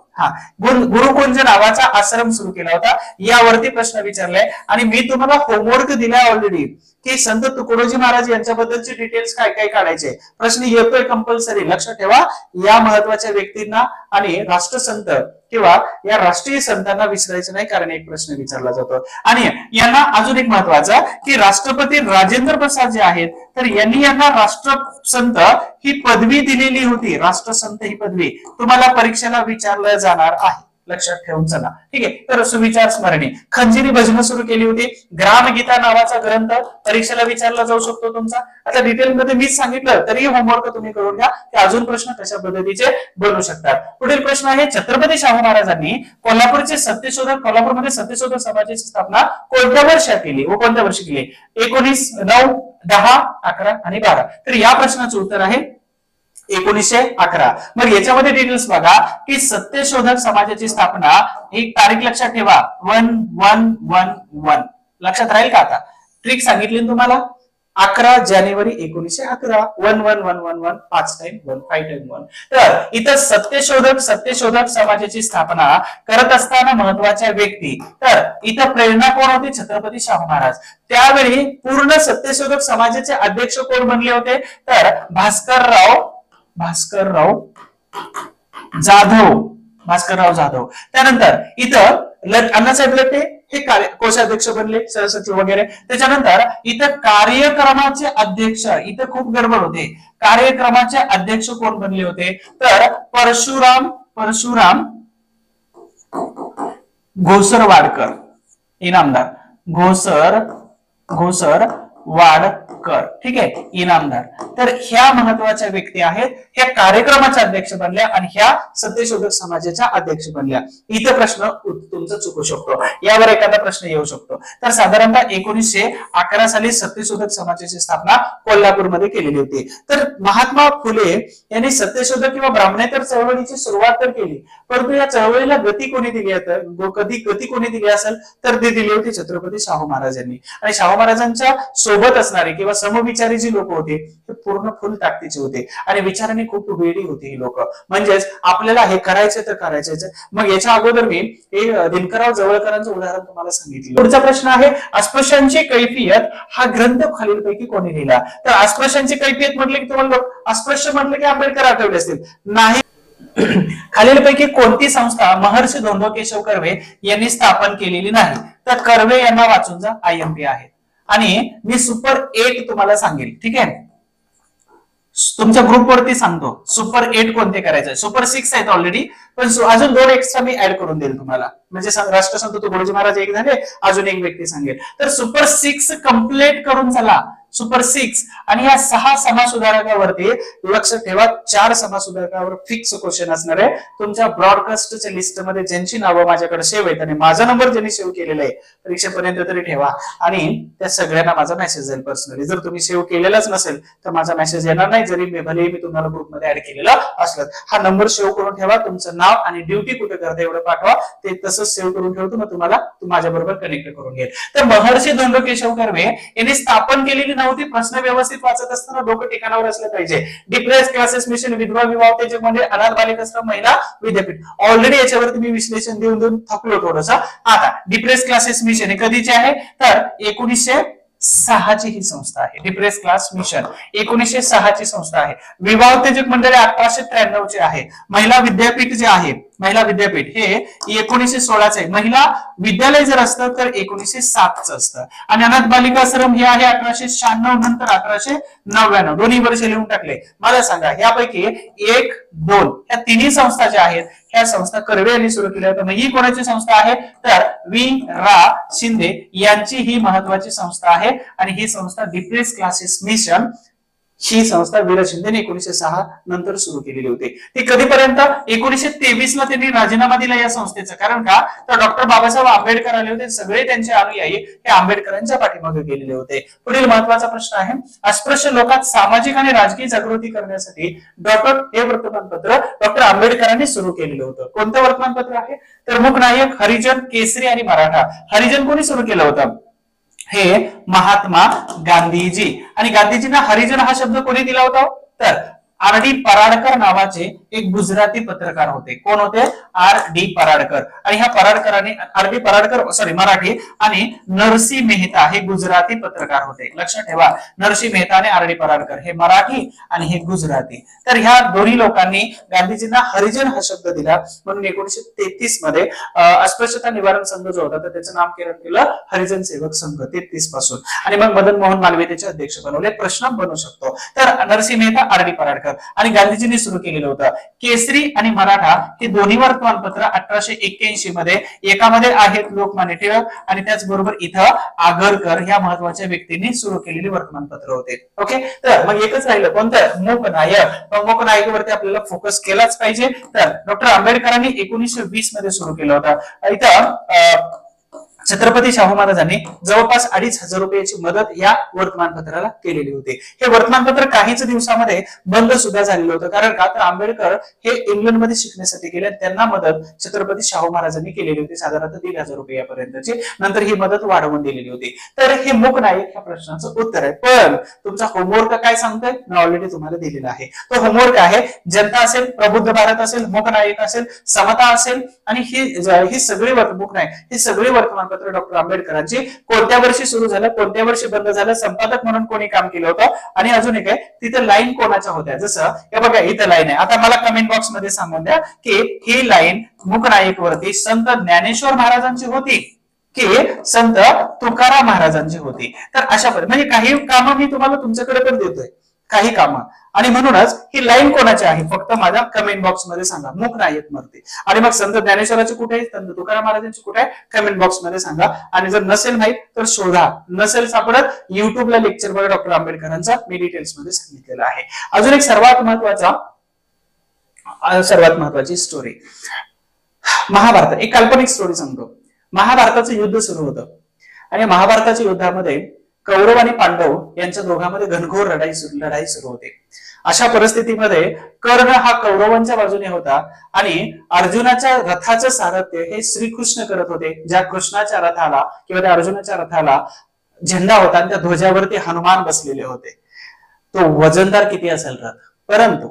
गुरुकुंज नावाचा आश्रम सुरू केला होता. यावरती प्रश्न विचारलाय आणि मी तुम्हाला होमवर्क दिलाय ऑलरेडी की संत तुकडोजी महाराज यांच्याबद्दलचे डिटेल्स काय काय काढायचे. प्रश्न येतोय कंपल्सरी, लक्षात ठेवा. या महत्वाच्या व्यक्तींना आणि राष्ट्रसंत किंवा या राष्ट्रीय संतांना विसरायचं नाही, कारण एक प्रश्न विचारला जातो. आणि यांना अजून एक महत्वाचा की राष्ट्रपती राजेंद्र प्रसाद जे आहेत तर यांनी यांना राष्ट्रसंत ही पदवी दिलेली होती. राष्ट्रसंत ही पदवी तुम्हाला परीक्षेला विचारलं जाणार आहे, लक्षात ठेवून चला. ठीक आहे. तर सुविचार स्मरणी, खंजिरी भजन सुरू केली होती. ग्रामगीता नावाचा ग्रंथ परीक्षेला विचारला जाऊ शकतो तुमचा. आता डिटेल मध्ये मीच सांगितलं तरी होमवर्क तुम्ही करून घ्या, की अजून प्रश्न कशा पद्धतीचे बनू शकतात. पुढील प्रश्न आहे, छत्रपती शाहू महाराजांनी कोल्हापूरचे सत्यशोधक, कोल्हापूरमध्ये सत्यशोधक समाजाची स्थापना कोणत्या वर्षात केली व कोणत्या वर्षी केली? 19, 9, 10, 11 आणि 12. तर या प्रश्नाचं उत्तर आहे 1911. मग याच्यामध्ये डिटेल्स बघा की सत्यशोधक समाजाची स्थापना, एक तारीख लक्षात ठेवा, 1111. लक्षात राहील का? आता ट्रिक सांगितली तुम्हाला, 11 जानेवारी 1911. 1111 5 टाइम 1 5 टाइम 1. तर इथं सत्यशोधक समाजाची स्थापना करत असताना महत्वाच्या व्यक्ती, तर इथं प्रेरणा कोण होती? छत्रपती शाहू महाराज. त्यावेळी पूर्ण सत्यशोधक समाजाचे अध्यक्ष कोण बनले होते? तर भास्करराव जाधव. त्यानंतर इथं अण्णासाहेब लठ्ठे हे कोषाध्यक्ष बनले, सहसचिव वगैरे. त्याच्यानंतर इथं कार्यक्रमाचे अध्यक्ष, इथं खूप गडबड होते, कार्यक्रमाचे अध्यक्ष कोण बनले होते? तर परशुराम घोसरवाडकर, इनामदार घोसरवाडकर. ठीक आहे, इनामदार. तर ह्या महत्वाच्या व्यक्ती आहेत, ह्या कार्यक्रमाच्या अध्यक्ष बनल्या आणि ह्या सत्यशोधक समाजाच्या अध्यक्ष बनल्या. इथं प्रश्न तुमचा चुकू शकतो, यावर एखादा प्रश्न येऊ शकतो. तर साधारणतः 1911 साली सत्यशोधक समाजाची स्थापना कोल्हापूरमध्ये केलेली होती. तर महात्मा फुले यांनी सत्यशोधक किंवा ब्राह्मणेतर चळवळीची सुरुवात तर केली, परंतु या चळवळीला गती कोणी दिली गती कोणी दिली असेल तर ती दिली होती छत्रपती शाहू महाराजांनी. आणि शाहू महाराजांच्या सोबत असणारे किंवा किंवा समविचारी जी लोक होते हे पूर्ण फुल ताकदीचे होते आणि विचाराने खूप वेडी होती ही लोक. म्हणजेच आपल्याला हे करायचे तर करायचे. मग याच्या अगोदर मी दिनकरराव जवळकरांचं उदाहरण तुम्हाला सांगितलं. पुढचा प्रश्न आहे अस्पृश्यांची कैफियत हा ग्रंथ खालीलपैकी कोणी लिहिला? तर अस्पृश्यांची कैफियत म्हटले की तुम्हाला अस्पृश्य म्हटले की आंबेडकर आठवले असतील. नाही. खालीलपैकी कोणती संस्था महर्षी धोंडो केशव कर्वे यांनी स्थापन केलेली नाही? तर कर्वे यांना वाचून जा, IMP आहे. आणि मी सुपर 8 तुम्हाला सांगेल, ठीक आहे, तुमच्या ग्रुपवरती सांगतो सुपर 8 कोणते करायचे. सुपर 6 आहेत ऑलरेडी, पण अजून 2 एक्स्ट्रा मी ऍड करून देईल तुम्हाला. म्हणजे राष्ट्रसंत तुकडोजी महाराज एक झाले, अजून एक व्यक्ती सांगेल. तर सुपर 6 कम्प्लीट करून चला. सुपर 6 आणि या 6 समाजसुधारकावरती लक्ष ठेवा. 4 समाजसुधारकावर फिक्स क्वेश्चन असणार आहे. तुमच्या ब्रॉडकास्टच्या लिस्टमध्ये ज्यांची नावं माझ्याकडे सेव्ह आहेत आणि माझा नंबर ज्यांनी सेव्ह केलेला आहे परीक्षेपर्यंत तरी ठेवा आणि त्या सगळ्यांना माझा मेसेज जाईल पर्सनली. जर तुम्ही सेव्ह केलेलाच नसेल तर माझा मेसेज येणार नाही, जरी भले मी तुम्हाला ग्रुपमध्ये ऍड केलेला असलं. हा नंबर सेव्ह करून ठेवा. तुमचं नाव आणि ड्युटी कुठे करता एवढं पाठवा. ते तसंच सेव्ह करून ठेवतो, मग तुम्हाला माझ्या बरोबर कनेक्ट करून घेईल. तर महर्षी धोंडो केशव कर्वे यांनी स्थापन केलेली नव्हती. प्रश्न व्यवस्थित वाचत असताना डोकं ठिकाणावर असलं पाहिजे. डिप्रेस क्लासेस मिशन, विधवा विवाह त्याचे म्हणजे अनाथ बालिकाश्रम, महिला विद्यापीठ. ऑलरेडी याच्यावरती मी विश्लेषण देऊन देऊन थकलो थोडस. आता डिप्रेस क्लासेस मिशन हे कधीचे आहे? तर 1906 ची ही संस्था आहे. डिप्रेस क्लास मिशन 1906 ची संस्था आहे. विवाह उत्तेजक मंडळ 1893 चे आहे. महिला विद्यापीठ जे आहे, महिला विद्यापीठ हे 1916 आहे. महिला विद्यालय जर असतं तर 1907 असतं. आणि अनाथ बालिकाश्रम हे आहे 1896 नंतर 1899. दोन्ही वर्ष लिहून टाकले. मला सांगा यापैकी 1, 2 या तिन्ही संस्था ज्या आहेत ह्या संस्था कर्वे यांनी सुरू केल्या होत्या. ही कोणाची संस्था आहे? तर रा शिंदे यांची ही महत्वाची संस्था आहे. आणि ही संस्था डिप्रेस क्लासेस मिशन ही संस्था वीर शिंदेने 1906 नंतर सुरू केलेली होती. ती कधीपर्यंत? 1923 ला त्यांनी राजीनामा दिला या संस्थेचा. कारण का? तर डॉक्टर बाबासाहेब आंबेडकर आले होते. सगळे त्यांचे अनुयायी हे आंबेडकरांच्या पाठीमागे गेलेले होते. पुढील महत्वाचा प्रश्न आहे अस्पृश्य लोकात सामाजिक आणि राजकीय जागृती करण्यासाठी हे वर्तमानपत्र डॉक्टर आंबेडकरांनी सुरू केलेलं होतं. कोणतं वर्तमानपत्र आहे? तर मूकनायक, हरिजन, केसरी आणि मराठा. हरिजन कोणी सुरू केलं होतं? हे महात्मा गांधीजी. आणि गांधीजींना हरिजन हा शब्द कोणी दिला होता? तर RD पराडकर नावाचे एक गुजराती पत्रकार होते. कोण होते? RD पराडकर. आणि ह्या पराडकरांनी RD पराडकर मराठी आणि नरसिंह मेहता हे गुजराती पत्रकार होते. लक्षात ठेवा, नरसिंह मेहता आणि RD पराडकर हे मराठी आणि हे गुजराती. तर ह्या दोन्ही लोकांनी गांधीजींना हरिजन हा शब्द दिला. म्हणून 1933 मध्ये अस्पृश्यता निवारण संघ जो होता तर त्याचं नामकरण केलं हरिजन सेवक संघ 33 पासून. आणि मग मदन मोहन मालवीय त्याचे अध्यक्ष बनवले. प्रश्न बनू शकतो. तर नरसिंह मेहता, RD पराडकर आणि गांधीजींनी सुरू केलेलं होतं. केसरी आणि मराठा हे दोन्ही वर्तमानपत्र 1881 मध्ये, एकामध्ये आहेत लोकमान्य टिळक आणि त्याचबरोबर इथं आगरकर ह्या महत्वाच्या व्यक्तींनी सुरू केलेली वर्तमानपत्र होते. ओके, तर मग एकच राहिलं कोणतं? मूकनायक. मूकनायकावरती आपल्याला फोकस केलाच पाहिजे. तर डॉक्टर आंबेडकरांनी 1920 मध्ये सुरू केलं होतं. इथं छत्रपती शाहू महाराजांनी जवळपास 2,500 रुपयाची मदत या वर्तमानपत्राला केलेली होती. हे वर्तमानपत्र काहीच दिवसामध्ये बंद सुद्धा झालेलं होतं. कारण का? तर आंबेडकर हे इंग्लंडमध्ये शिकण्यासाठी गेले. त्यांना मदत छत्रपती शाहू महाराजांनी केलेली होती, साधारणतः 1,500 रुपयापर्यंतची. नंतर ही मदत वाढवून दिलेली होती. तर हे मूकनायक ह्या प्रश्नाचं उत्तर आहे. पण तुमचा होमवर्क काय सांगतोय? मी ऑलरेडी तुम्हाला दिलेला आहे. तो होमवर्क आहे जनता असेल, प्रबुद्ध भारत असेल, मूकनायक असेल, समता असेल आणि ही सगळी मूकनायक ही सगळी वर्तमान डॉक्टर आंबेडकरांची कोणत्या वर्षी सुरू झालं, कोणत्या वर्षी बंद झालं, संपादक म्हणून कोणी काम केलं होतं आणि अजून एक आहे तिथे लाईन कोणाच्या होत्या. जसं हे बघा इथं लाईन आहे. आता मला कमेंट बॉक्स मध्ये सांगून द्या की ही लाईन मूकनायक वरती संत ज्ञानेश्वर महाराजांची होती की संत तुकाराम महाराजांची होती. तर अशा म्हणजे काही कामं मी तुम्हाला तुमच्याकडे पण देतोय, काही कामं. आणि म्हणूनच ही लाईन कोणाची आहे फक्त माझ्या कमेंट बॉक्स मध्ये सांगा. मूकनायक मरते. आणि मग संत ज्ञानेश्वराचे कुठे आहे, संत तुकाराम महाराजांचे कुठे आहे, कमेंट बॉक्स मध्ये सांगा. आणि जर नसेल माहित तर शोधा. नसेल सापडत युट्यूबला लेक्चर बघा डॉक्टर आंबेडकरांचा, मी डिटेल्स मध्ये सांगितलेलं आहे. अजून एक सर्वात महत्वाची स्टोरी, महाभारत. एक काल्पनिक स्टोरी सांगतो. महाभारताचं युद्ध सुरू होतं आणि महाभारताच्या युद्धामध्ये कौरव आणि पांडव यांच्या दोघांमध्ये घनघोर लढाई सुरू होते. अशा परिस्थितीमध्ये कर्ण हा कौरवांच्या बाजूने होता आणि अर्जुनाच्या रथाचं सारथ्य हे श्रीकृष्ण करत होते. ज्या कृष्णाच्या रथाला किंवा त्या अर्जुनाच्या रथाला झेंडा होता आणि त्या ध्वजावरती हनुमान बसलेले होते. तो वजनदार किती असेल रथ. परंतु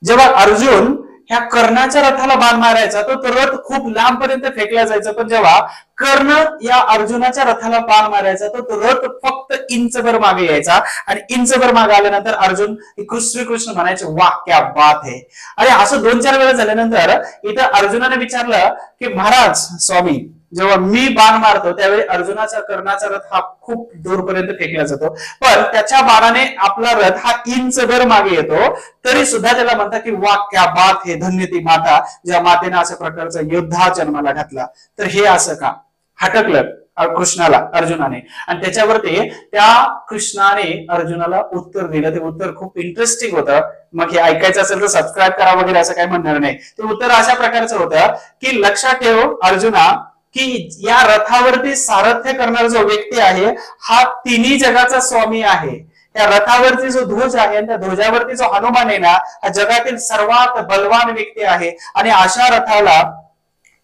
जेव्हा अर्जुन ह्या कर्णाच्या रथाला बाण मारायचा तो रथ खूप लांबपर्यंत फेकला जायचा, पण जेव्हा कर्ण या अर्जुनाच्या रथाला बाण मारायचा तो रथ फक्त इंचभर मागे यायचा आणि इंचभर मागे आल्यानंतर अर्जुन श्रीकृष्ण म्हणायचे वा क्या बात है. आणि असं 2-4 वेळा झाल्यानंतर इथं अर्जुनाने विचारलं की महाराज स्वामी, जेव्हा मी बाण मारतो त्यावेळी अर्जुनाचा कर्णाचा रथ हा खूप दूरपर्यंत फेकला जातो, पण त्याच्या बाणाने आपला रथ हा इंचभर मागे येतो, तरी सुद्धा त्याला म्हणतात की वा क्या बात हे, धन्य ती माता ज्या मातेने अशा प्रकारचा योद्धा जन्माला घातला. तर हे असं का हटकलं कृष्णाला अर्जुनाने, आणि त्याच्यावरती त्या कृष्णाने अर्जुनाला उत्तर दिलं. ते उत्तर खूप इंटरेस्टिंग होतं. मग हे ऐकायचं असेल तर सबस्क्राईब करा वगैरे असं काही म्हणणार नाही. ते उत्तर अशा प्रकारचं होतं की लक्षात ठेव अर्जुना की या रथावरती सारथ्य करणारा जो व्यक्ती आहे हा तिन्ही जगाचा स्वामी आहे. त्या रथावरती जो ध्वज आहे आणि त्या ध्वजावरती जो हनुमान आहे ना, हा जगातील सर्वात बलवान व्यक्ती आहे. आणि अशा रथाला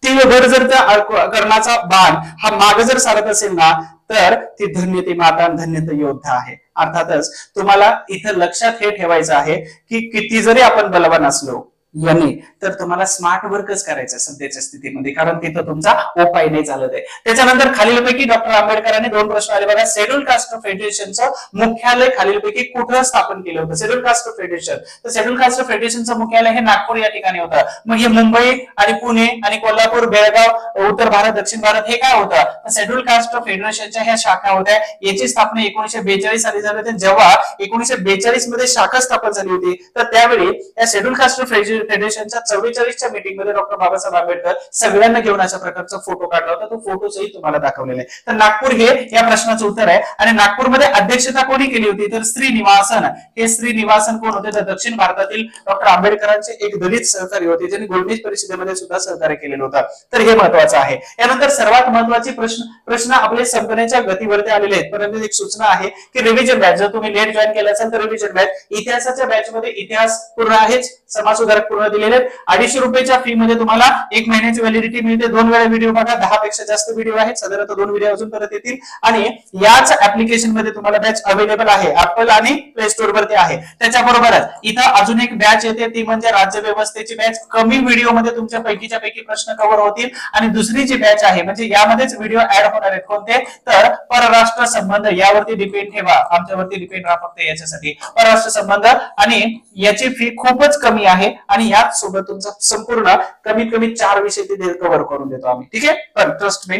तीव्र जर त्या कर्णाचा बाण हा माग जर सारत असेल ना, तर ती धन्य ती माता, धन्य तो योद्धा आहे. अर्थातच तुम्हाला इथं लक्षात हे ठेवायचं आहे की किती जरी आपण बलवान असलो यांनी, तर तुम्हाला स्मार्ट वर्कच करायचं सध्याच्या स्थितीमध्ये, कारण तिथं तुमचा उपाय नाही चालत आहे. त्याच्यानंतर खालीलपैकी डॉक्टर आंबेडकरांनी 2 प्रश्न आले बघा. शेड्यूल कास्ट फेडरेशनचं मुख्यालय खालीलपैकी कुठं स्थापन केलं होतं? शेड्यूल कास्ट फेडरेशन, तर शेड्यूल कास्ट फेडरेशनचं मुख्यालय हे नागपूर या ठिकाणी होतं. मग हे मुंबई आणि पुणे आणि कोल्हापूर, बेळगाव, उत्तर भारत, दक्षिण भारत हे काय होतं? तर शेड्यूल कास्ट फेडरेशनच्या ह्या शाखा होत्या. याची स्थापना 1942 साली झाली होती. जेव्हा 1942 मध्ये शाखा स्थापन झाली होती, तर त्यावेळी या शेड्यूल कास्ट फेडरेशनच्या 44च्या मीटिंग मध्ये डॉक्टर बाबासाहेब आंबेडकर सगळ्यांना घेऊन अशा प्रकारचा फोटो काढला होता. तो फोटो सहित तुम्हाला दाखवलेला आहे. तर नागपूर हे या प्रश्नाचं उत्तर आहे. आणि नागपूरमध्ये अध्यक्षता कोणी केली होती? तर श्रीनिवासन. हे श्रीनिवासन कोण होते? तर दक्षिण भारतातील डॉक्टर आंबेडकरांचे एक दलित सहकारी होते, ज्यांनी गोलमेज परिषदेमध्ये सुद्धा सहकार्य केलेलं होतं. तर हे महत्वाचं आहे. यानंतर सर्वात महत्वाचे प्रश्न आपले संपण्याच्या गतीवरती आलेले आहेत, परंतु एक सूचना आहे की रिव्हिजन बॅच, जर तुम्ही लेट जॉईन केला असेल तर रिव्हिजन बॅच, इतिहासाच्या बॅच मध्ये इतिहास पूर्ण आहेच, समाज सुधारक पूर्ण दिलेले आहेत. 250 रुपयाच्या फी मध्ये तुम्हाला 1 महिन्याची व्हॅलिडिटी मिळते. 2 वेळा व्हिडिओ बघा, 10 पेक्षा जास्त व्हिडिओ आहेत, साधारणतः 2 व्हिडिओ अजून परत येतील. आणि याच ऍप्लिकेशन मध्ये तुम्हाला बॅच अवेलेबल आहे, ऍपल आणि प्ले स्टोर वरती आहे. त्याच्याबरोबरच इथं अजून एक बॅच येते, ती म्हणजे राज्य व्यवस्थेची बॅच. कमी व्हिडिओ मध्ये तुमच्या पैकीच्या पैकी प्रश्न कव्हर होतील. आणि दुसरी जी बॅच आहे म्हणजे यामध्येच व्हिडिओ ऍड होणार आहेत, कोणते? तर परराष्ट्र संबंध. यावरती डिपेंड ठेवा, आमच्यावरती डिपेंड राहा फक्त याच्यासाठी. परराष्ट्र संबंध, आणि याची फी खूपच कमी आहे. आणि याच सोबत तुमचा संपूर्ण कमीत कमी 4 विषय तिथे कव्हर करून देतो आम्ही. ठीक आहे, पण ट्रस्ट मी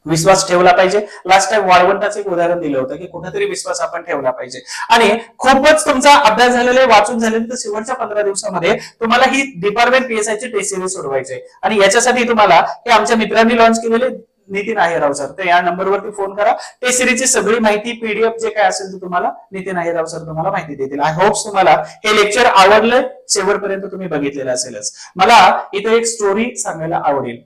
विश्वास ठेवला पाहिजे. लास्ट टाइम वाळवंटाचं एक उदाहरण दिलं होतं की कुठेतरी विश्वास आपण ठेवला पाहिजे. आणि खूपच तुमचा अभ्यास झालेला आहे, वाचून झालेला, तर शेवटच्या 15 दिवसामध्ये तुम्हाला ही डिपार्टमेंट PSI ची टेस्ट सिरीज सोडवायची आहे. आणि याच्यासाठी तुम्हाला हे आमच्या मित्रांनी लॉन्च केलेले नितीन आहेराव सर, तर या नंबरवरती फोन करा. टेस्ट सिरीजची सगळी माहिती PDF जे काय असेल ते तुम्हाला नितीन आहेराव सर तुम्हाला माहिती देतील. आय होप्स तुम्हाला हे लेक्चर आवडलं, शेवटपर्यंत तुम्ही बघितलेलं असेलच. मला इथे एक स्टोरी सांगायला आवडेल.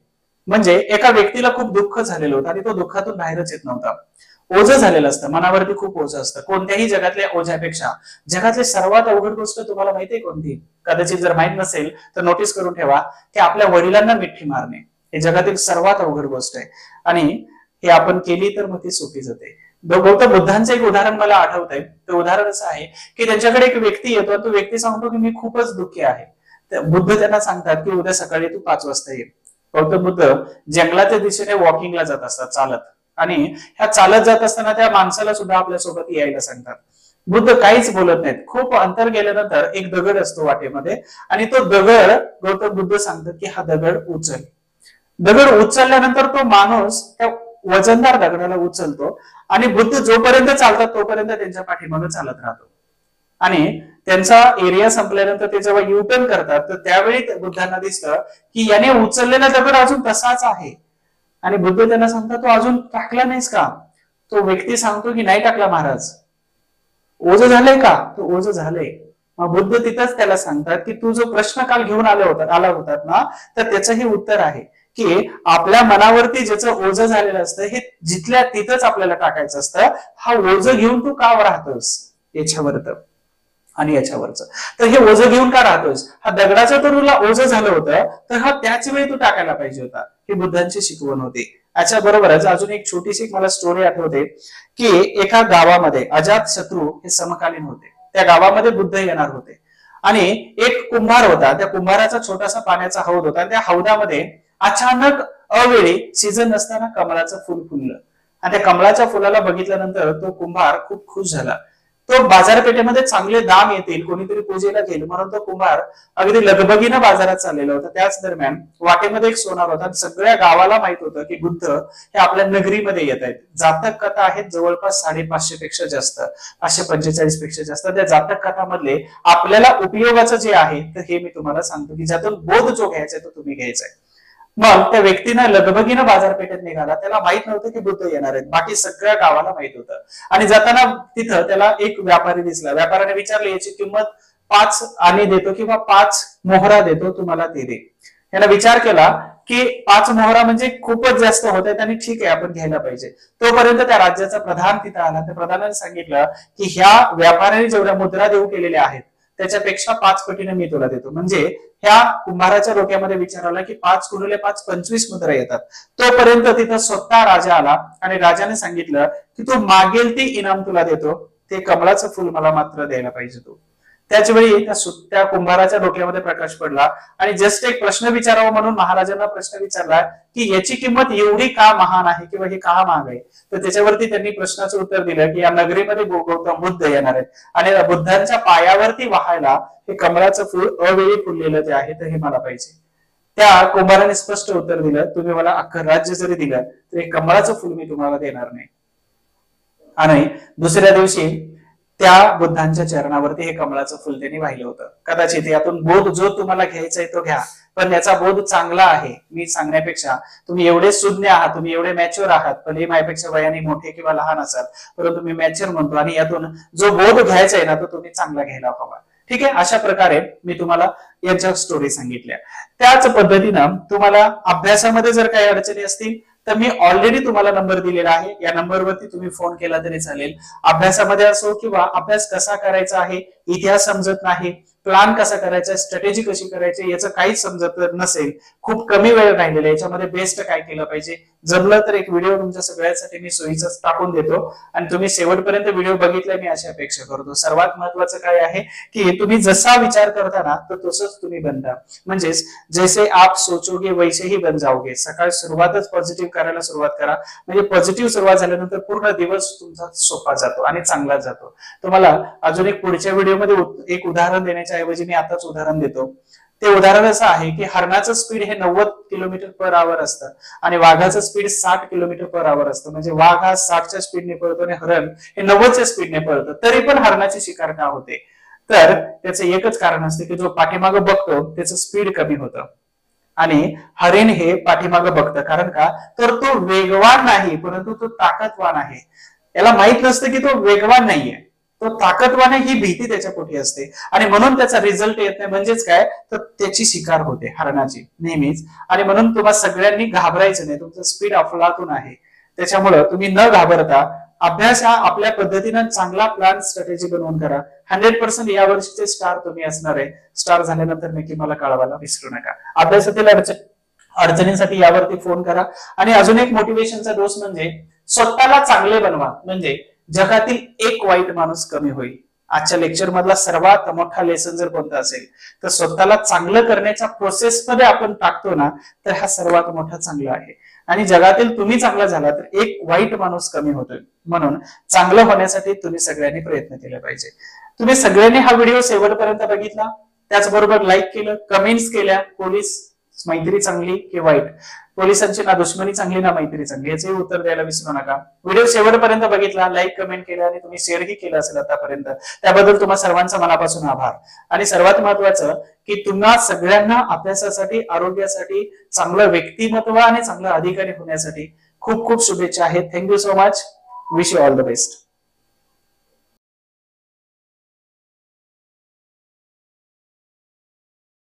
म्हणजे एका व्यक्तीला खूप दुःख झालेलं होतं आणि तो दुःखातून बाहेरच येत नव्हता. ओझं झालेलं असतं, मनावरती खूप ओझं असतं. कोणत्याही जगातल्या ओझ्यापेक्षा जगातली सर्वात अवघड गोष्ट तुम्हाला माहितीये कोणती? कदाचित जर माहित नसेल तर नोटीस करून ठेवा, की आपल्या वडिलांना मिठी मारणे हे जगातील सर्वात अवघड गोष्ट आहे. आणि हे आपण केली तर मग ती सोपी जाते. गौतम बुद्धांचं एक उदाहरण मला आठवतंय. ते उदाहरण असं आहे की त्यांच्याकडे एक व्यक्ती येतो, तो व्यक्ती सांगतो की मी खूपच दुःखी आहे. बुद्ध त्यांना सांगतात की उद्या सकाळी तू 5 वाजता ये. गौतम बुद्ध जंगलाच्या दिशेने वॉकिंगला जात असतात, चालत. आणि ह्या चालत जात असताना त्या माणसाला सुद्धा आपल्यासोबत यायला सांगतात. बुद्ध काहीच बोलत नाहीत. खूप अंतर गेल्यानंतर एक दगड असतो वाटेमध्ये, आणि तो दगड गौतम बुद्ध सांगतात की हा दगड उचल. दगड उचलल्यानंतर तो माणूस त्या वजनदार दगडाला उचलतो, आणि बुद्ध जोपर्यंत चालतात तोपर्यंत त्यांच्या पाठीमागे चालत राहतो. आणि त्यांचा एरिया संपल्यानंतर ते जेव्हा युटर्न करतात तर त्यावेळी बुद्धांना दिसतं की याने उचललेला दगड अजून तसाच आहे. आणि बुद्ध त्यांना सांगतात तू अजून टाकला नाहीस का? तो व्यक्ती सांगतो की नाही टाकला महाराज. ओझं झालंय का? तो ओझं झालंय. मग बुद्ध तिथंच त्याला सांगतात की तू जो प्रश्न काल घेऊन आला होतात ना, तर त्याचं हे उत्तर आहे की आपल्या मनावरती ज्याचं ओझं झालेलं असतं हे जिथल्या तिथंच आपल्याला टाकायचं असतं. हा ओझं घेऊन तू का राहतोस याच्यावरत आणि याच्यावरचं. तर हे ओझं घेऊन का राहतोस? हा दगडाचं तर तुला ओझं झालं होतं, तर हा त्याच वेळी तू टाकायला पाहिजे होता. ही बुद्धांची शिकवण होती. याच्या बरोबरच अजून एक छोटीशी मला स्टोरी आठवते की एका गावामध्ये अजात शत्रू हे समकालीन होते. त्या गावामध्ये बुद्ध येणार होते आणि एक कुंभार होता. त्या कुंभाराचा छोटासा पाण्याचा हौद होता. त्या हौदामध्ये अचानक अवेळी सीझन नसताना कमळाचं फुल फुललं आणि त्या कमळाच्या फुलाला बघितल्यानंतर तो कुंभार खूप खुश झाला. तो बाजारपेठेमध्ये चांगले दाम येतील, कोणीतरी पूजेला घेईल म्हणून तो कुंभार अगदी लगबगीनं बाजारात चाललेला होता. त्याच दरम्यान वाटेमध्ये एक सोनार होता. सगळ्या गावाला माहित होतं की बुद्ध हे आपल्या नगरीमध्ये येत आहेत. जातक कथा आहेत जवळपास 550 पेक्षा जास्त, 545 पेक्षा जास्त. त्या जातक कथामधले आपल्याला उपयोगाचं जे आहे तर हे मी तुम्हाला सांगतो की ज्यातून बोध जो घ्यायचा तो तुम्ही घ्यायचा आहे. मग त्या व्यक्तीनं लगबगीनं बाजारपेठेत निघाला. त्याला माहित नव्हतं की बुद्ध येणार आहेत, बाकी सगळ्या गावाला माहित होतं. आणि जाताना तिथं त्याला एक व्यापारी दिसला. व्यापाऱ्याने विचारले याची किंमत 5 आणे देतो किंवा 5 मोहरा देतो, तुम्हाला ते दे. याला विचार केला की 5 मोहरा म्हणजे खूपच जास्त होत आहेत आणि ठीक आहे आपण घ्यायला पाहिजे. तोपर्यंत त्या राज्याचा प्रधान तिथं आला. त्या प्रधानाने सांगितलं की ह्या व्यापाऱ्याने जेवढ्या मुद्रा देऊ केलेल्या आहेत त्याच्यापेक्षा 5 पटीने मी तुला देतो. म्हणजे ह्या कुंभाराच्या डोक्यामध्ये विचार आला की 5 गुणिले 5 25 मुद्रा येतात. तोपर्यंत तिथं स्वतः राजा आला आणि राजाने सांगितलं की तू मागेल ती इनाम तुला देतो, ते कमळाचं फुल मला मात्र द्यायला पाहिजे तू. त्याचवेळी त्या कुंभाराच्या डोक्यामध्ये प्रकाश पडला आणि जस्ट एक प्रश्न विचारावा म्हणून महाराजांना प्रश्न विचारला की याची किंमत एवढी का महान आहे किंवा हे का महाग आहे. तर त्याच्यावरती त्यांनी प्रश्नाचं उत्तर दिलं की या नगरीमध्ये गौतम बुद्ध येणार आहेत आणि बुद्धांच्या पायावरती वाहायला हे कमळाचं फूल अवेळी फुललेलं जे आहे तर हे मला पाहिजे. त्या कुंभाराने स्पष्ट उत्तर दिलं, तुम्ही मला अख्खं राज्य जरी दिलं तर हे कमळाचं फुल मी तुम्हाला देणार नाही. आणि दुसऱ्या दिवशी त्या बुद्धांच्या चरणावरती हे कमळाचं फुल त्यांनी वाहिलं होतं. कदाचित यातून बोध जो तुम्हाला घ्यायचा आहे तो घ्या, पण याचा बोध चांगला आहे. मी सांगण्यापेक्षा तुम्ही एवढे सुज्ञ आहात, तुम्ही एवढे मॅच्युअर आहात, पण हे माझ्यापेक्षा वयाने मोठे किंवा लहान असाल परंतु मी मॅच्युअर म्हणतो आणि यातून जो बोध घ्यायचा आहे ना तो तुम्ही चांगला घ्यायला हवा. ठीक आहे, अशा प्रकारे मी तुम्हाला यांच्या स्टोरी सांगितल्या. त्याच पद्धतीनं तुम्हाला अभ्यासामध्ये जर काही अडचणी असतील तर मी ऑलरेडी तुम्हाला नंबर दिलेला आहे. या नंबरवरती तुम्ही फोन केला तरी चालेल. अभ्यासामध्ये असो किंवा अभ्यास कसा करायचा आहे, इतिहास समजत नाही, प्लान कसा करायचा, स्ट्रॅटेजी कशी करायची याचं काहीच समजत नसेल, खूप कमी वेळ राहिलेला याच्यामध्ये बेस्ट काय केलं पाहिजे, जमलं तर एक व्हिडिओ तुमच्या सगळ्यांसाठी मी सोयीचा टाकून देतो आणि तुम्ही शेवटपर्यंत व्हिडिओ बघितला मी अशी अपेक्षा करतो. सर्वात महत्वाचं काय आहे की तुम्ही जसा विचार करता ना तर तसंच तुम्ही बनता. म्हणजेच जैसे आप सोचोगे वैसे ही बन जाओगे. सकाळी सुरुवातच पॉझिटिव्ह करायला सुरुवात करा, म्हणजे पॉझिटिव्ह सुरुवात झाल्यानंतर पूर्ण दिवस तुमचा सोपा जातो आणि चांगला जातो. तुम्हाला अजून एक पुढच्या व्हिडिओमध्ये एक उदाहरण देण्याच्या ऐवजी मी आताच उदाहरण देतो. ते उदाहरण असं आहे की हरणाचं स्पीड हे 90 किलोमीटर पर आवर असतं आणि वाघाचं स्पीड 60 किलोमीटर पर आवर असतं. म्हणजे वाघ हा 60च्या स्पीडने पळतो आणि हरण हे 90च्या स्पीडने पळतं, तरी पण हरणाची शिकार का होते. तर त्याचं एकच कारण असते की जो पाठीमागं बघतो त्याचं स्पीड कमी होतं आणि हरिण हे पाठीमागं बघतं. कारण का, तर तो वेगवान नाही परंतु तो ताकदवान आहे. याला माहित नसतं की तो वेगवान नाहीये, तो ताकदवान आहे ही भीती त्याच्या पोटी असते आणि म्हणून त्याचा रिझल्ट येत नाही. म्हणजेच काय, तर त्याची शिकार होते हरणाची नेहमीच. आणि म्हणून तुम्हाला सगळ्यांनी घाबरायचं नाही, तुमचं स्पीड अफलातून आहे. त्याच्यामुळं तुम्ही न घाबरता अभ्यास हा आपल्या पद्धतीनं चांगला प्लॅन स्ट्रॅटेजी बनवून करा. 100% या वर्षीचे स्टार तुम्ही असणार आहे. स्टार झाल्यानंतर नक्की मला कळवायला विसरू नका. अभ्यासातील अडचणींसाठी यावरती फोन करा. आणि अजून एक मोटिवेशनचा डोस म्हणजे स्वतःला चांगले बनवा, म्हणजे जगातील एक वाईट माणूस कमी होईल. आजच्या लेक्चर मधला सर्वात मोठा लेसन जर कोणता असेल तर स्वतःला चांगलं करण्याच्या प्रोसेसमध्ये आपण टाकतो ना तर हा सर्वात मोठा चांगला आहे. आणि जगातील तुम्ही चांगला झाला तर एक वाईट माणूस कमी होतोय. म्हणून चांगलं होण्यासाठी तुम्ही सगळ्यांनी प्रयत्न केले पाहिजे. तुम्ही सगळ्यांनी हा व्हिडिओ शेवटपर्यंत बघितला, त्याचबरोबर लाईक केलं, कमेंट्स केल्या. पोलीस मैत्री चांगली की वाईट, पोलिसांची ना दुश्मनी चांगली ना मैत्री चांगली, याचे उत्तर द्यायला विसरू नका. व्हिडिओ शेवटपर्यंत बघितला, लाईक कमेंट केलं आणि तुम्ही शेअरही केलं असेल आतापर्यंत, त्याबद्दल तुम्हा सर्वांचा मनापासून आभार. आणि सर्वात महत्वाचं की तुम्हा सगळ्यांना अभ्यासासाठी, आरोग्यासाठी, चांगलं व्यक्तिमत्व आणि चांगलं अधिकारी होण्यासाठी खूप खूप शुभेच्छा आहेत. Thank you so much. Wish you all the best.